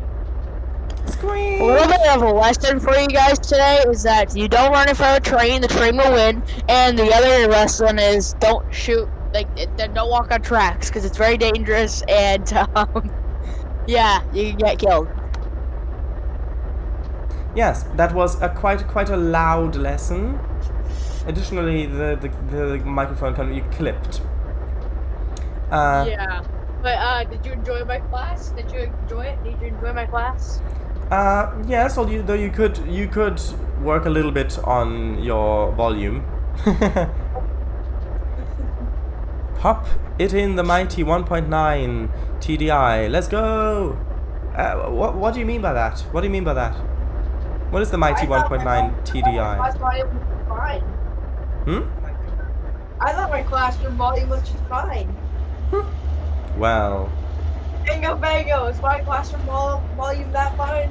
Scream! A little bit of a lesson for you guys today is that you don't run in front of a train, the train will win. And the other lesson is don't shoot, don't walk on tracks, because it's very dangerous and, yeah, you can get killed. Yes, that was a quite a loud lesson. Additionally, the microphone can be clipped. Yeah. But, did you enjoy my class? Did you enjoy it? Did you enjoy my class? Yes, although you could work a little bit on your volume. Pop it in the mighty 1.9 TDI. Let's go! What do you mean by that? What do you mean by that? What is the mighty 1.9 TDI? I thought my classroom volume was just fine. Well. Bingo, is my classroom volume that fine?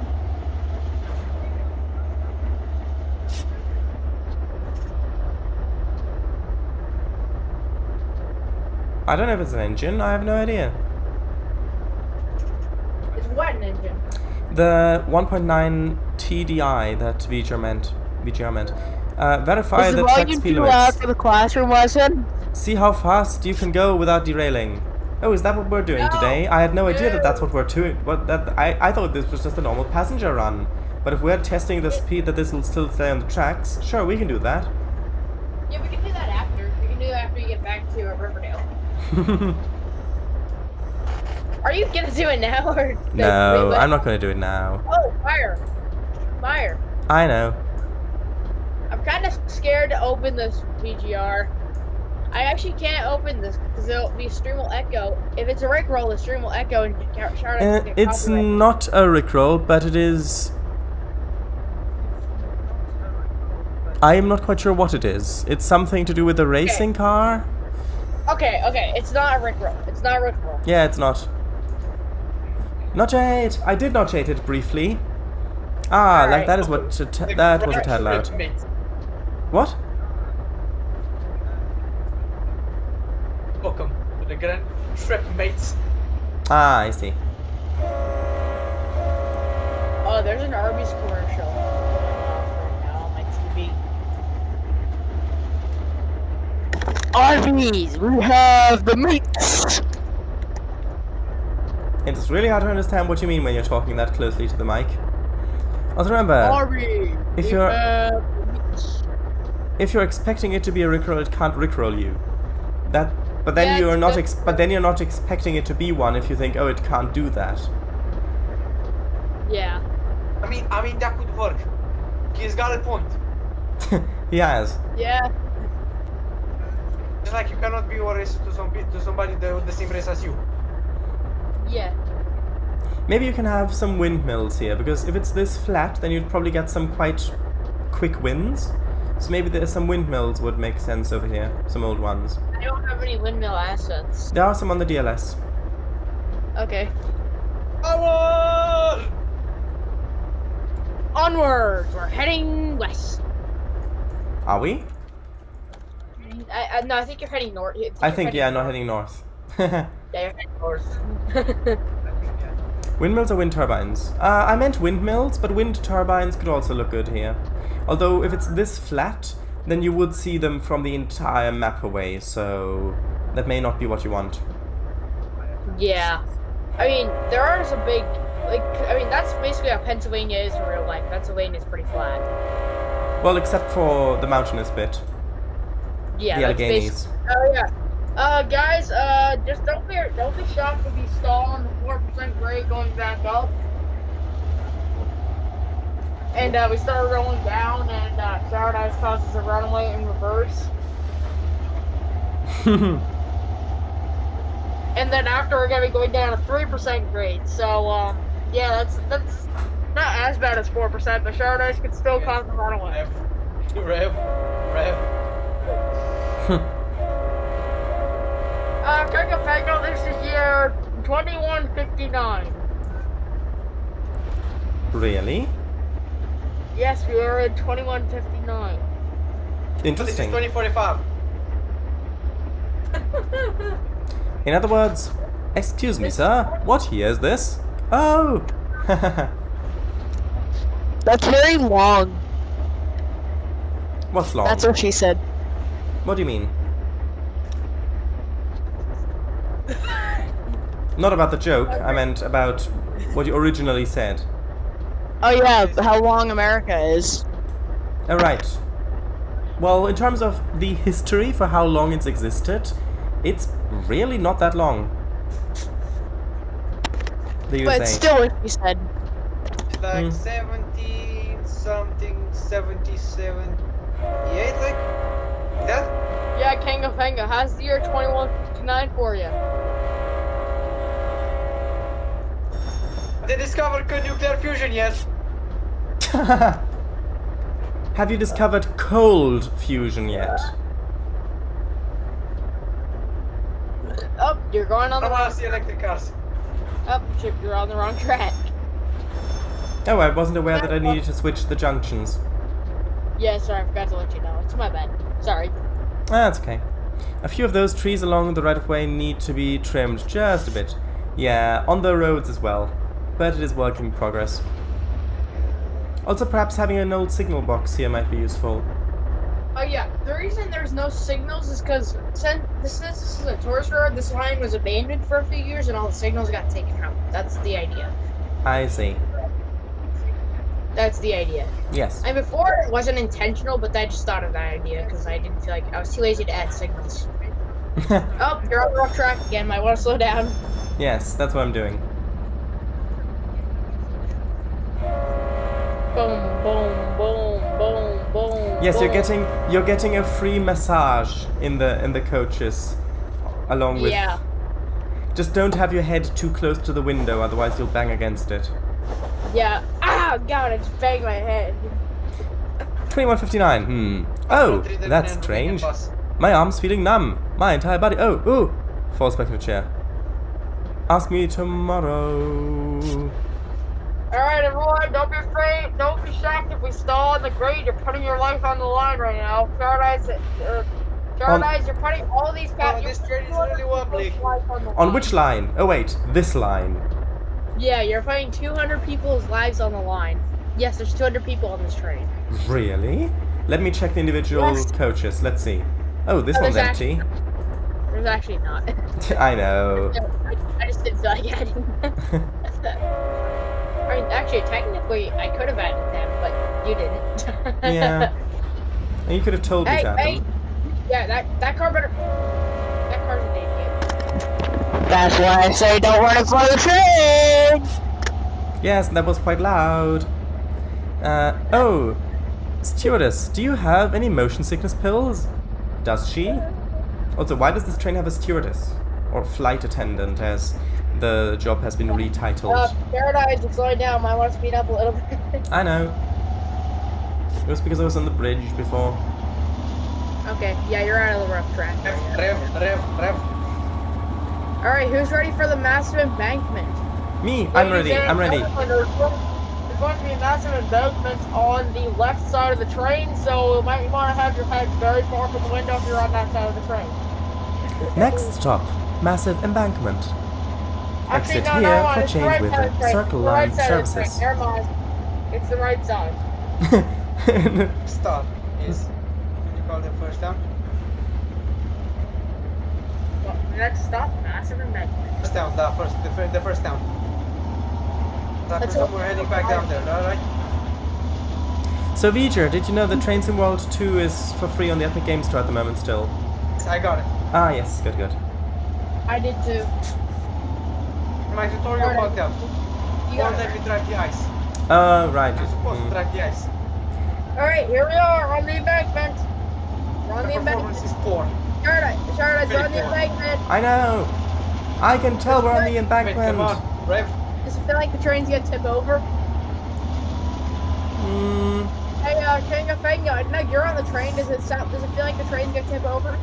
I don't know if it's an engine, I have no idea. It's what an engine? The 1.9 TDI that VGR meant. Verify the track speed limits. For the classroom lesson? See how fast you can go without derailing. Oh, is that what we're doing today? I had no idea that that's what we're doing. I thought this was just a normal passenger run. But if we're testing the speed that this will still stay on the tracks, sure, we can do that. Yeah, we can do that after. to Riverdale. Are you gonna do it now or? No, I'm not gonna do it now. Oh, fire! Fire! I know. I'm kind of scared to open this VGR. I actually can't open this because the stream will echo. If it's a Rickroll, the stream will echo and shout it's not a Rickroll, but it is. I am not quite sure what it is. It's something to do with a racing car. Okay, it's not a Rickroll. It's not a Rickroll. Yeah, it's not. Notchate! I did notchate it briefly. Ah, All right. that is what that was a tad loud. What? Welcome to the Grand Trip, mates. Ah, I see. Oh, there's an Arby's commercial right now on my TV. Arby's, we have the meats. It's really hard to understand what you mean when you're talking that closely to the mic. Also remember, Arby's, if you're expecting it to be a Rickroll, it can't Rickroll you. But then Yeah, you're not. But then you're not expecting it to be one if you think, oh, it can't do that. Yeah. I mean that could work. He's got a point. He has. Yeah. Just like you cannot be racist to somebody with the same race as you. Yeah. Maybe you can have some windmills here, because if it's this flat, then you'd probably get some quite quick winds. So maybe there's some windmills would make sense over here. Some old ones. I don't have any windmill assets. There are some on the DLS. Okay. Onward! Onwards! We're heading west. Are we? No, I think you're heading north. I think, yeah, not heading north. Yeah, you're heading north. Windmills or wind turbines? I meant windmills, but wind turbines could also look good here. Although, if it's this flat, then you would see them from the entire map away, so that may not be what you want. Yeah. I mean, there are some big, that's basically how Pennsylvania is in real life. Pennsylvania is pretty flat. Well, except for the mountainous bit. Yeah, the Alleghenies. Oh yeah. Guys, just don't be shocked if you stall on the 4% grade going back up. And we started rolling down, and Paradise causes a runaway in reverse. And then after we're gonna be going down to 3% grade. So yeah, that's not as bad as 4%, but Paradise could still cause a runaway. Rev. Pango, this is year 2159. Really? Yes, we are in 2159. Interesting. This is 2045. In other words, excuse me, sir, what year is this? Oh! That's very long. What's long? That's what she said. What do you mean? Not about the joke, I meant about what you originally said. Oh yeah, how long America is. Alright. Well, in terms of the history for how long it's existed, it's really not that long. The USA. But still what she said. It's like 77. Yeah, it's like that. Yeah, Kanga Panga, how's the year 2159 for you? They discovered nuclear fusion yet? Have you discovered cold fusion yet? Oh, you're going on the I wrong want to see electric cars. Oh, Chip, you're on the wrong track. Oh, I wasn't aware that I needed to switch the junctions. Yeah, sorry, I forgot to let you know. It's my bad. Sorry. Ah, that's okay. A few of those trees along the right-of-way need to be trimmed just a bit. Yeah, on the roads as well. But it is work in progress. Also, perhaps having an old signal box here might be useful. Oh yeah, the reason there's no signals is because since this is a tourist road, this line was abandoned for a few years and all the signals got taken out. That's the idea. I see. That's the idea. Yes. And before it wasn't intentional, but I just thought of that idea because I didn't feel like I was too lazy to add signals. Oh, you're on the rough track again. Might want to slow down. Yes, that's what I'm doing. Boom, boom, boom, boom, boom. Yes, boom. you're getting a free massage in the coaches, along with. Yeah. Just don't have your head too close to the window, otherwise you'll bang against it. Yeah. Ah, God! I just banged my head. 21:59. Oh, that's strange. My arm's feeling numb. My entire body. Oh, ooh. Falls back in the chair. Ask me tomorrow. Alright, everyone, don't be afraid. Don't be shocked if we stall in the grade. You're putting your life on the line right now. Paradise, you're putting all these this train is really wobbly. On which line? Oh, wait. This line. Yeah, you're putting 200 people's lives on the line. Yes, there's 200 people on this train. Really? Let me check the individual coaches. Let's see. Oh, this one's empty. There's actually not. I know. I just didn't feel like adding them. I mean, actually, technically, I could have added them, but you didn't. Yeah. And you could have told me to add them. Yeah, that car better. That car's an idiot. That's why I say don't run in front of the train! Yes, that was quite loud. Oh. Stewardess, do you have any motion sickness pills? Does she? Also, why does this train have a stewardess? Or flight attendant, as the job has been retitled. Paradise, you're slowing down. Might want to speed up a little bit. I know. It was because I was on the bridge before. Okay, yeah, you're out of the rough track. Rev. Alright, who's ready for the massive embankment? Me, I'm ready, I'm ready. There's going to be massive embankments on the left side of the train, so you might want to have your head very far from the window if you're on that side of the train. Next stop, massive embankment. Actually, Exit no, here no, for it's the right chain side with of the a train. circle It's the right line side of the services. train. Never mind. It's the right side. Stop is, what do you call the first town? Well, next stop, massive embankment. First town, the first town. That's We're heading back down there, alright? So V'ger, did you know that Trainz in World 2 is for free on the Epic Games Store at the moment still? I got it. Ah yes, good, good. I did too. My tutorial bugged out. You Won't got let me drive the ice. Right. I'm supposed to drive the ice. Alright, here we are on the embankment. We're on The the performance embankment. is poor. Paradise, we're on the Very poor. embankment. I know! I can tell we're on the Wait, embankment! come on, Rev. Does it feel like the train's gonna tip over? Hey, King of Fango, no, you're on the train. Does it feel like the train's gonna tip over?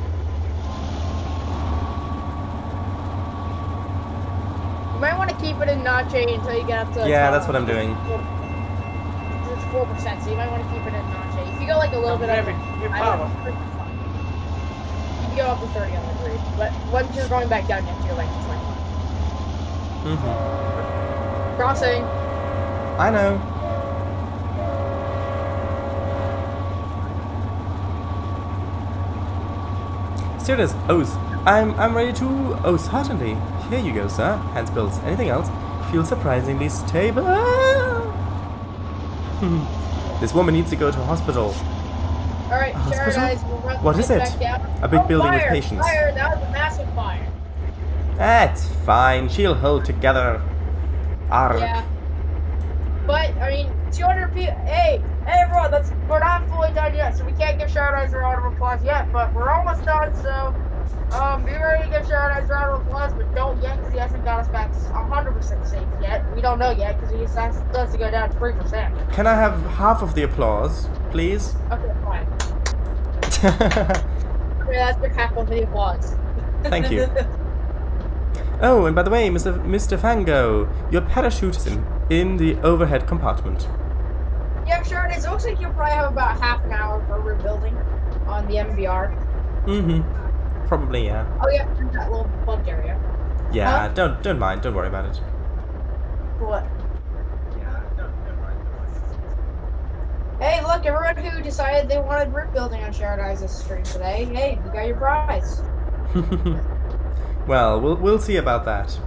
You might want to keep it in notch A until you get up to. Yeah, that's what I'm doing. It's 4%, so you might want to keep it in notch A. If you go like a little bit up, Your I power. don't know, you can go up to 30 on the grid, but once you're going back down, you have to go back to 25. Crossing. I know. Stewardess, I'm ready to. Oh, certainly. Here you go, sir. Hands bills. Anything else? Feel surprisingly stable. This woman needs to go to a hospital. Alright, Paradise, What is it? A big building with patients. Fire! That was a massive fire. That's fine. She'll hold together. Arg. Yeah. But, I mean, 200 people. Hey, everyone, we're not fully done yet, so we can't give Paradise a round of applause yet, but we're almost done, so, be ready to give Paradise a round of applause, but don't yet, because he hasn't got us back 100% safe yet. We don't know yet, because he still has to go down to 3%. Can I have half of the applause, please? Okay, fine. Okay, that's the half of the applause. Thank you. Oh, and by the way, Mr. Fango, your parachute is in the overhead compartment. Yeah, sure it is. It looks like you'll probably have about half an hour for rebuilding on the MVR. Probably, yeah. Oh yeah, that little bugged area. Yeah, don't mind. Don't worry about it. What? Hey, look, everyone who decided they wanted RIP building on Paradise's stream today, hey, you got your prize. Well, we'll see about that.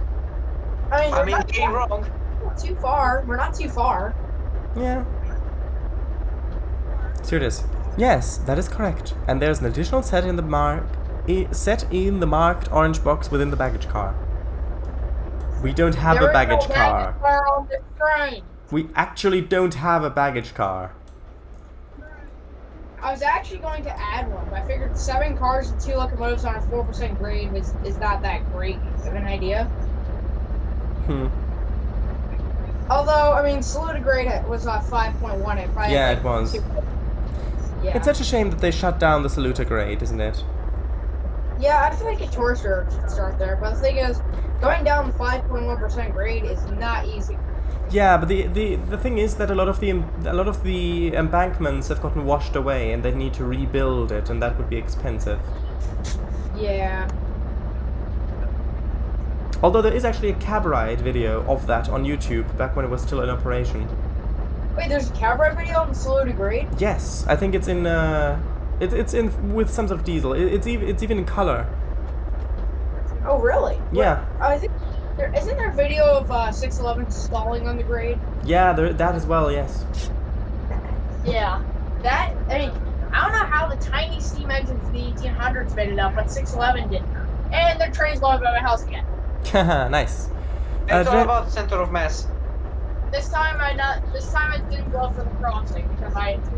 I mean, getting wrong. Not too far. We're not too far. Yeah. Stewardess. Yes, that is correct. And there's an additional set in the set in the marked orange box within the baggage car. We don't have a baggage car. Baggage car on this train. We actually don't have a baggage car. I was actually going to add one, but I figured 7 cars and 2 locomotives on a 4% grade is not that great of an idea. Although, I mean, Saluda grade was 5.1. It probably Yeah, had, it was. 2. Yeah. It's such a shame that they shut down the Saluda grade, isn't it? Yeah, I feel like a tourist road should start there, but the thing is, going down the 5.1% grade is not easy. Yeah, but the thing is that a lot of the embankments have gotten washed away, and they need to rebuild it, and that would be expensive. Yeah. Although there is actually a cab ride video of that on YouTube back when it was still in operation. Wait, there's a cab ride video on the Saluda grade? Yes, I think it's in it's in with some sort of diesel. It's even in color. Oh, really? Yeah. I think isn't there a video of 611 stalling on the grade? Yeah, that as well. Yes. Yeah. That, I mean, I don't know how the tiny steam engines of the 1800s made it up, but 611 didn't. And their train's going by my house again. Nice. It's all about the center of mass. This time I didn't go for the crossing because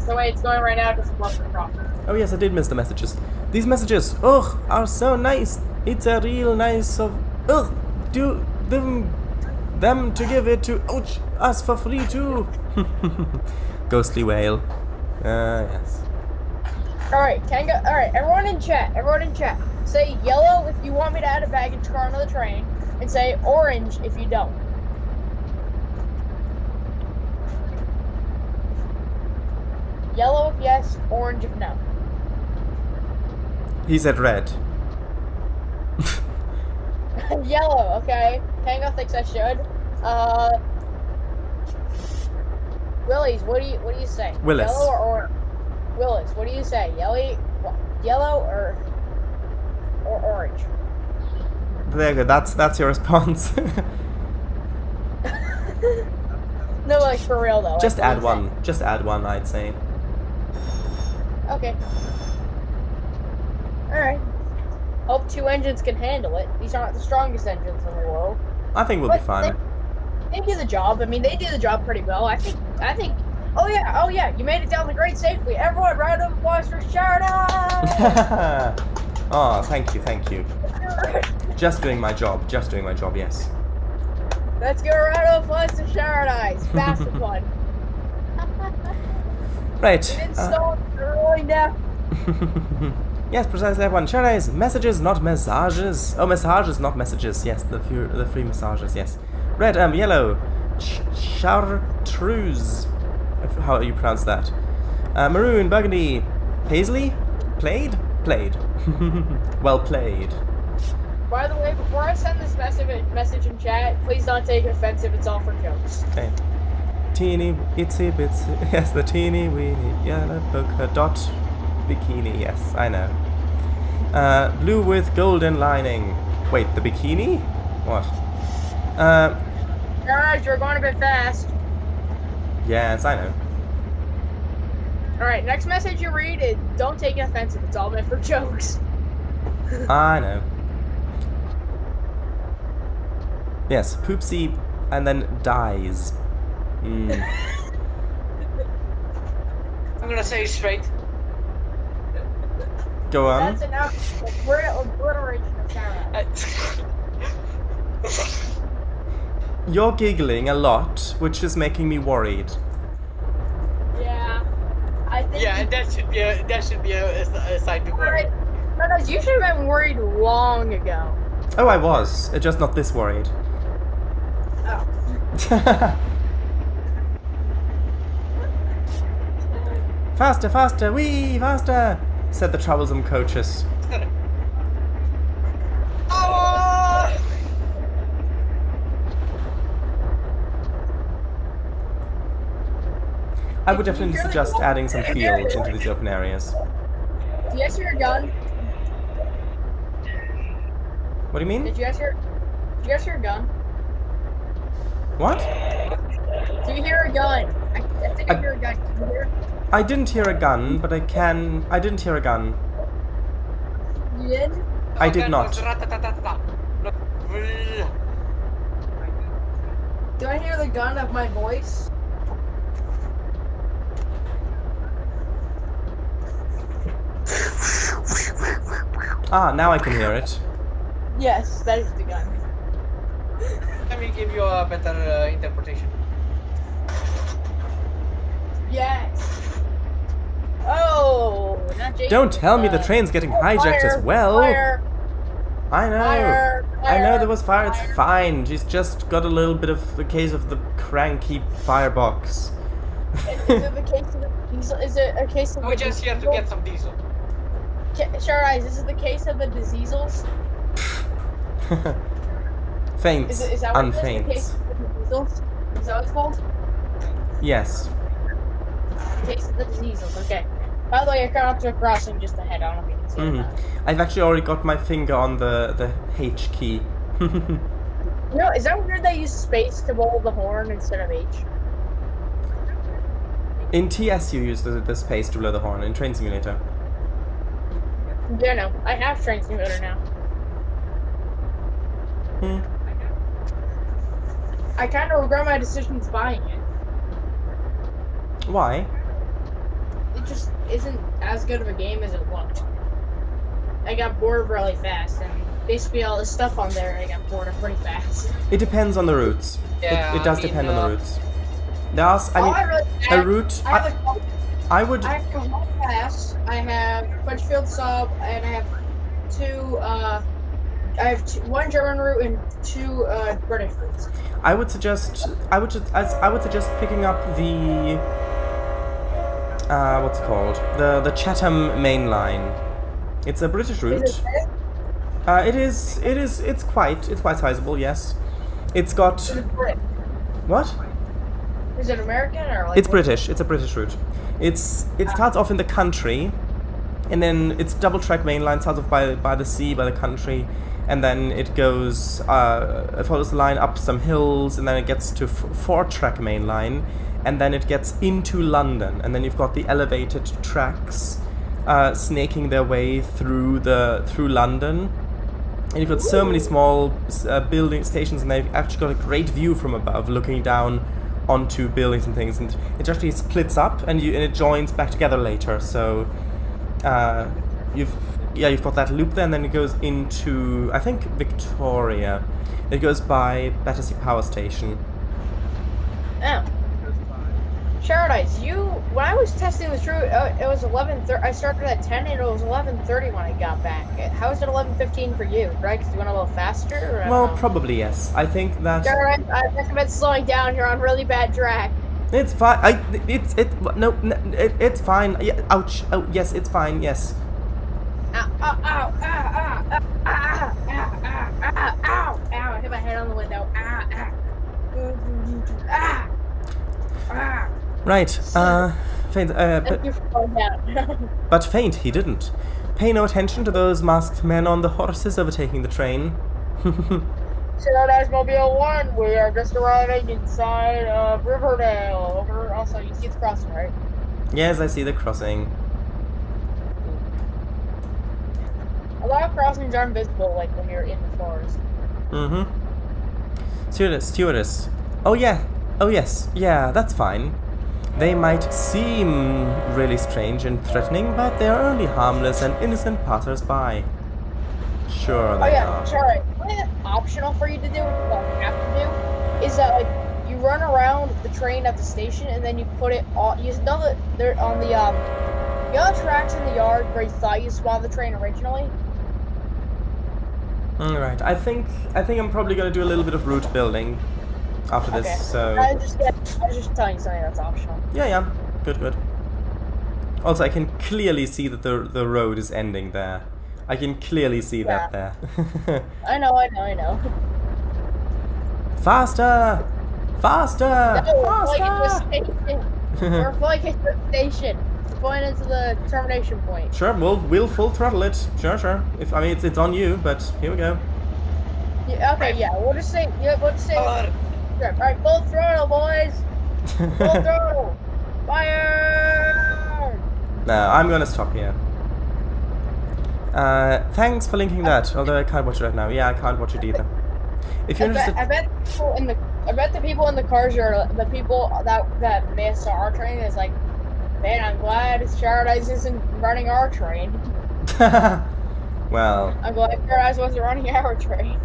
the way it's going right now doesn't go for the crossing. Oh yes, I did miss the messages. These messages, are so nice. It's a real nice of do them to give it to us for free too. Ghostly whale. Yes. Alright, Tango. Alright, everyone in chat. Say yellow if you want me to add a baggage car on the train, and say orange if you don't. Yellow if yes, orange if no. He said red. Yellow, okay. Tango thinks I should. Willies, what do you say? Willis. Yellow or orange? Willis, what do you say? Yellow or orange? There you go. That's your response. No, like for real though. Just like, add one. Just add one, I'd say. Okay. Alright. Hope 2 engines can handle it. These aren't the strongest engines in the world. I think we'll be fine. They do the job. I mean, they do the job pretty well. I think. Oh yeah. You made it down the grade safely. Everyone, round of applause for Shadow. Oh, thank you. Just doing my job. Yes. Let's give a round of applause to Paradise. Fast one. Right. Rolling down. Yes, precisely that one. Paradise. Messages, not messages. Oh, messages, not messages. Yes, the free messages. Yes. Red, yellow. Chartreuse. How you pronounce that? Maroon, burgundy. Paisley. Played. Well played. By the way, before I send this message in chat, please don't take it offensive. It's all for jokes. Okay. Teeny itsy bitsy. Yes, the teeny weeny yellow polka dot bikini. Yes, I know. Blue with golden lining. Wait, the bikini? What? Guys, you're going a bit fast. Yes, I know. Alright, next message you read is don't take it offensive. It's all meant for jokes. I know. Yes, poopsie and then dies. I'm gonna say it straight. Go on. That's enough. We're obliteration of Sarah. You're giggling a lot, which is making me worried. Yeah, I think. Yeah, that should be a side to worry. But you should have been worried long ago. Oh, I was. Just not this worried. Oh. Faster, wee, faster, said the troublesome coaches. I would definitely suggest adding some fields into these open areas. Do you guys hear a gun? What do you mean? Did you guys hear a gun? What? Do you hear a gun? I think I hear a gun. Can you hear? I didn't hear a gun, but I didn't hear a gun. did? I did not. Look. Do I hear the gun of my voice? Ah, now I can hear it. Yes, that is the gun. Let me give you a better interpretation. Yes. Oh, not Jason. Don't tell me the train's getting hijacked as well. Fire, I know. fire, I know there fire, was fire. It's fire. fine. She's just got a little bit of the case of the cranky firebox. Is it the case of the diesel? Is it a case of We're the just here to diesel? get some diesel. Sure, eyes. This is the case of the diseasels. Faints. Is that what it is? The Unfaints. case of the diseasels? Is that what it's called? Yes. The case of the diseasels. Okay. By the way, you're coming up to a crossing just ahead. I don't know if you can see it. or not. I've actually already got my finger on the H key. You know, is that weird they use space to blow the horn instead of H? In TS you use the space to blow the horn. In Train Simulator. Yeah, no. I have Train Simulator now. I kind of regret my decisions buying it. Why? It just isn't as good of a game as it looked. I got bored really fast, and basically all the stuff on there, I got bored of pretty fast. It depends on the routes. Yeah, it does I mean, depend on the routes. There's, I mean, a route. I would. I have Kahoma Pass, I have Crutchfield Sub, and I have one German route and two British routes. I would suggest picking up the what's it called? The Chatham main line. It's a British route. Is it It's quite sizable. Yes, it's got what? Is it American or like? It's British. It's a British route. It starts off in the country, and then it's double track main line, starts off by the sea, by the country, and then it goes it follows the line up some hills, and then it gets to four track main line, and then it gets into London, and then you've got the elevated tracks snaking their way through London, and you've got so many small building stations, and they've actually got a great view from above, looking down onto buildings and things, and it actually splits up and it joins back together later. So you've got that loop there, and then it goes into, I think, Victoria. It goes by Battersea Power Station. Oh. Paradise, when I was testing this route, it was 11:30. I started at 10, and it was 11:30 when I got back. How is it 11:15 for you, right? Because you went a little faster? Or Well, probably yes. I think that. Paradise, I recommend slowing down. You're on really bad track. It's fine. It's fine. Yeah, ouch. Oh, yes, it's fine. Yes. Ow! Ow! Ow! Ow! Ow! Ow! Ow! Ow! Ow! Ow! I hit my head on the window. Ah! Ah! Ah! Right. Faint. But Faint, he didn't. Pay no attention to those masked men on the horses overtaking the train. Paradise Mobile 1, we are just arriving inside of Riverdale. Over. Also, you see the crossing, right? Yes, I see the crossing. A lot of crossings are invisible, like when you're in the forest. Mm-hmm. Stewardess. Oh yeah. Oh yes. Yeah, that's fine. They might seem really strange and threatening, but they are only harmless and innocent passers-by. Sure they are. Sure. Something that's optional for you to do, what you have to do, is that like you run around the train at the station and then you put it on. You know that they're on the other tracks in the yard where you thought you spawned the train originally. Alright, I think I'm probably gonna do a little bit of route building after this, so... I was just telling you something that's optional. Yeah, good. Also, I can clearly see that the road is ending there. I can clearly see that there. I know. Faster! Faster! No, Faster! we're flying into the station. We're going into the termination point. Sure, we'll full throttle it. Sure. If I mean it's on you, but here we go. Yeah, okay, yeah. We'll just say. Alright, full throttle, boys. Full throttle. Fire! No, I'm gonna stop here. Thanks for linking that, although I can't watch it right now. Yeah, I can't watch it either. If you're interested... I bet the people in the cars are the people that missed our train is like, man, I'm glad Paradise isn't running our train. Well... I'm glad Paradise wasn't running our train.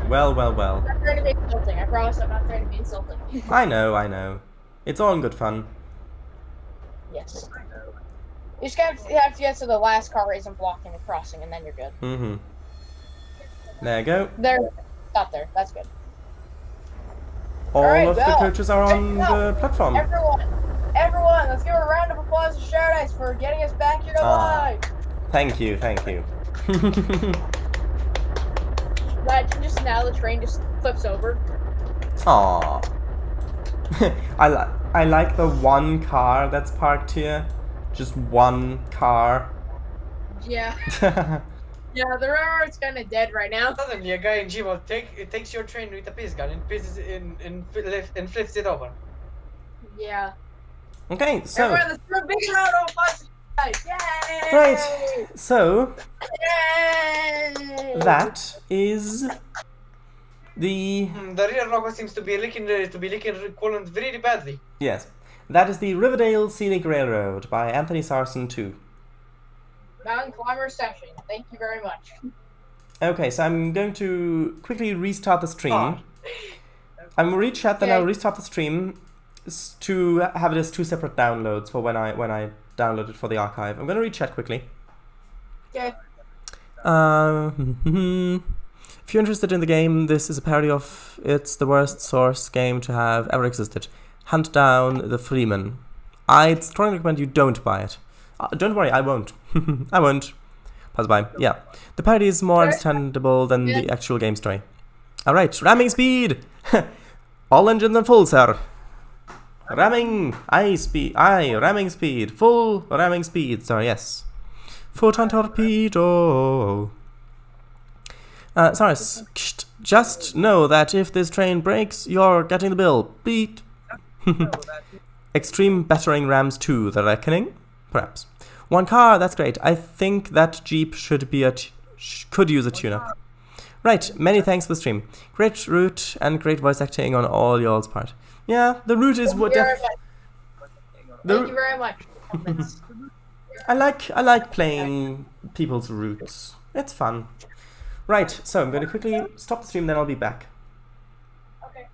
Well. I'm not trying to be insulting. I promise I'm not trying to be insulting. I know. It's all in good fun. Yes. You just have to get to the last car isn't blocking the crossing, and then you're good. Mm-hmm. There you go. There. Stop there. That's good. All of the coaches are on the platform. Everyone, let's give a round of applause to Paradise for getting us back here alive. Thank you. Imagine just now the train just flips over. Aww. I like the one car that's parked here. Just one car. Yeah. Yeah, the railroad's kind of dead right now. Suddenly, a guy in Gmail takes your train with a piece gun and pieces and flips it over. Yeah. Okay, so. Everyone, let's do a big round of applause. Yay! Right. So. Yay! That is the rear logo seems to be leaking coolant really badly. Yes. That is the Riverdale Scenic Railroad by Anthony Sarson 2. Mountain Climber Session. Thank you very much. Okay, so I'm going to quickly restart the stream. I'm going to reach chat, then I'll restart the stream to have it as 2 separate downloads for when I download it for the archive. I'm going to reach chat quickly. Okay. If you're interested in the game, this is a parody of It's the Worst Source game to have ever existed. Hunt Down the Freeman. I'd strongly recommend you don't buy it. Don't worry, I won't. I won't. Pass by. Yeah. The parody is more understandable than the actual game story. Alright, ramming speed! All engines on full, sir. Ramming! Ramming speed. Full ramming speed, sir, yes. Photon torpedo. Sorry, just know that if this train breaks, you're getting the bill. Beat. Extreme battering rams 2, The Reckoning? Perhaps. One car, that's great. I think that Jeep should be could use a tune-up. Right, many thanks for the stream. Great route and great voice acting on all y'all's part. Yeah, the route is what Thank you very much. I like playing people's routes. It's fun. Right, so I'm going to quickly stop the stream, then I'll be back. Okay.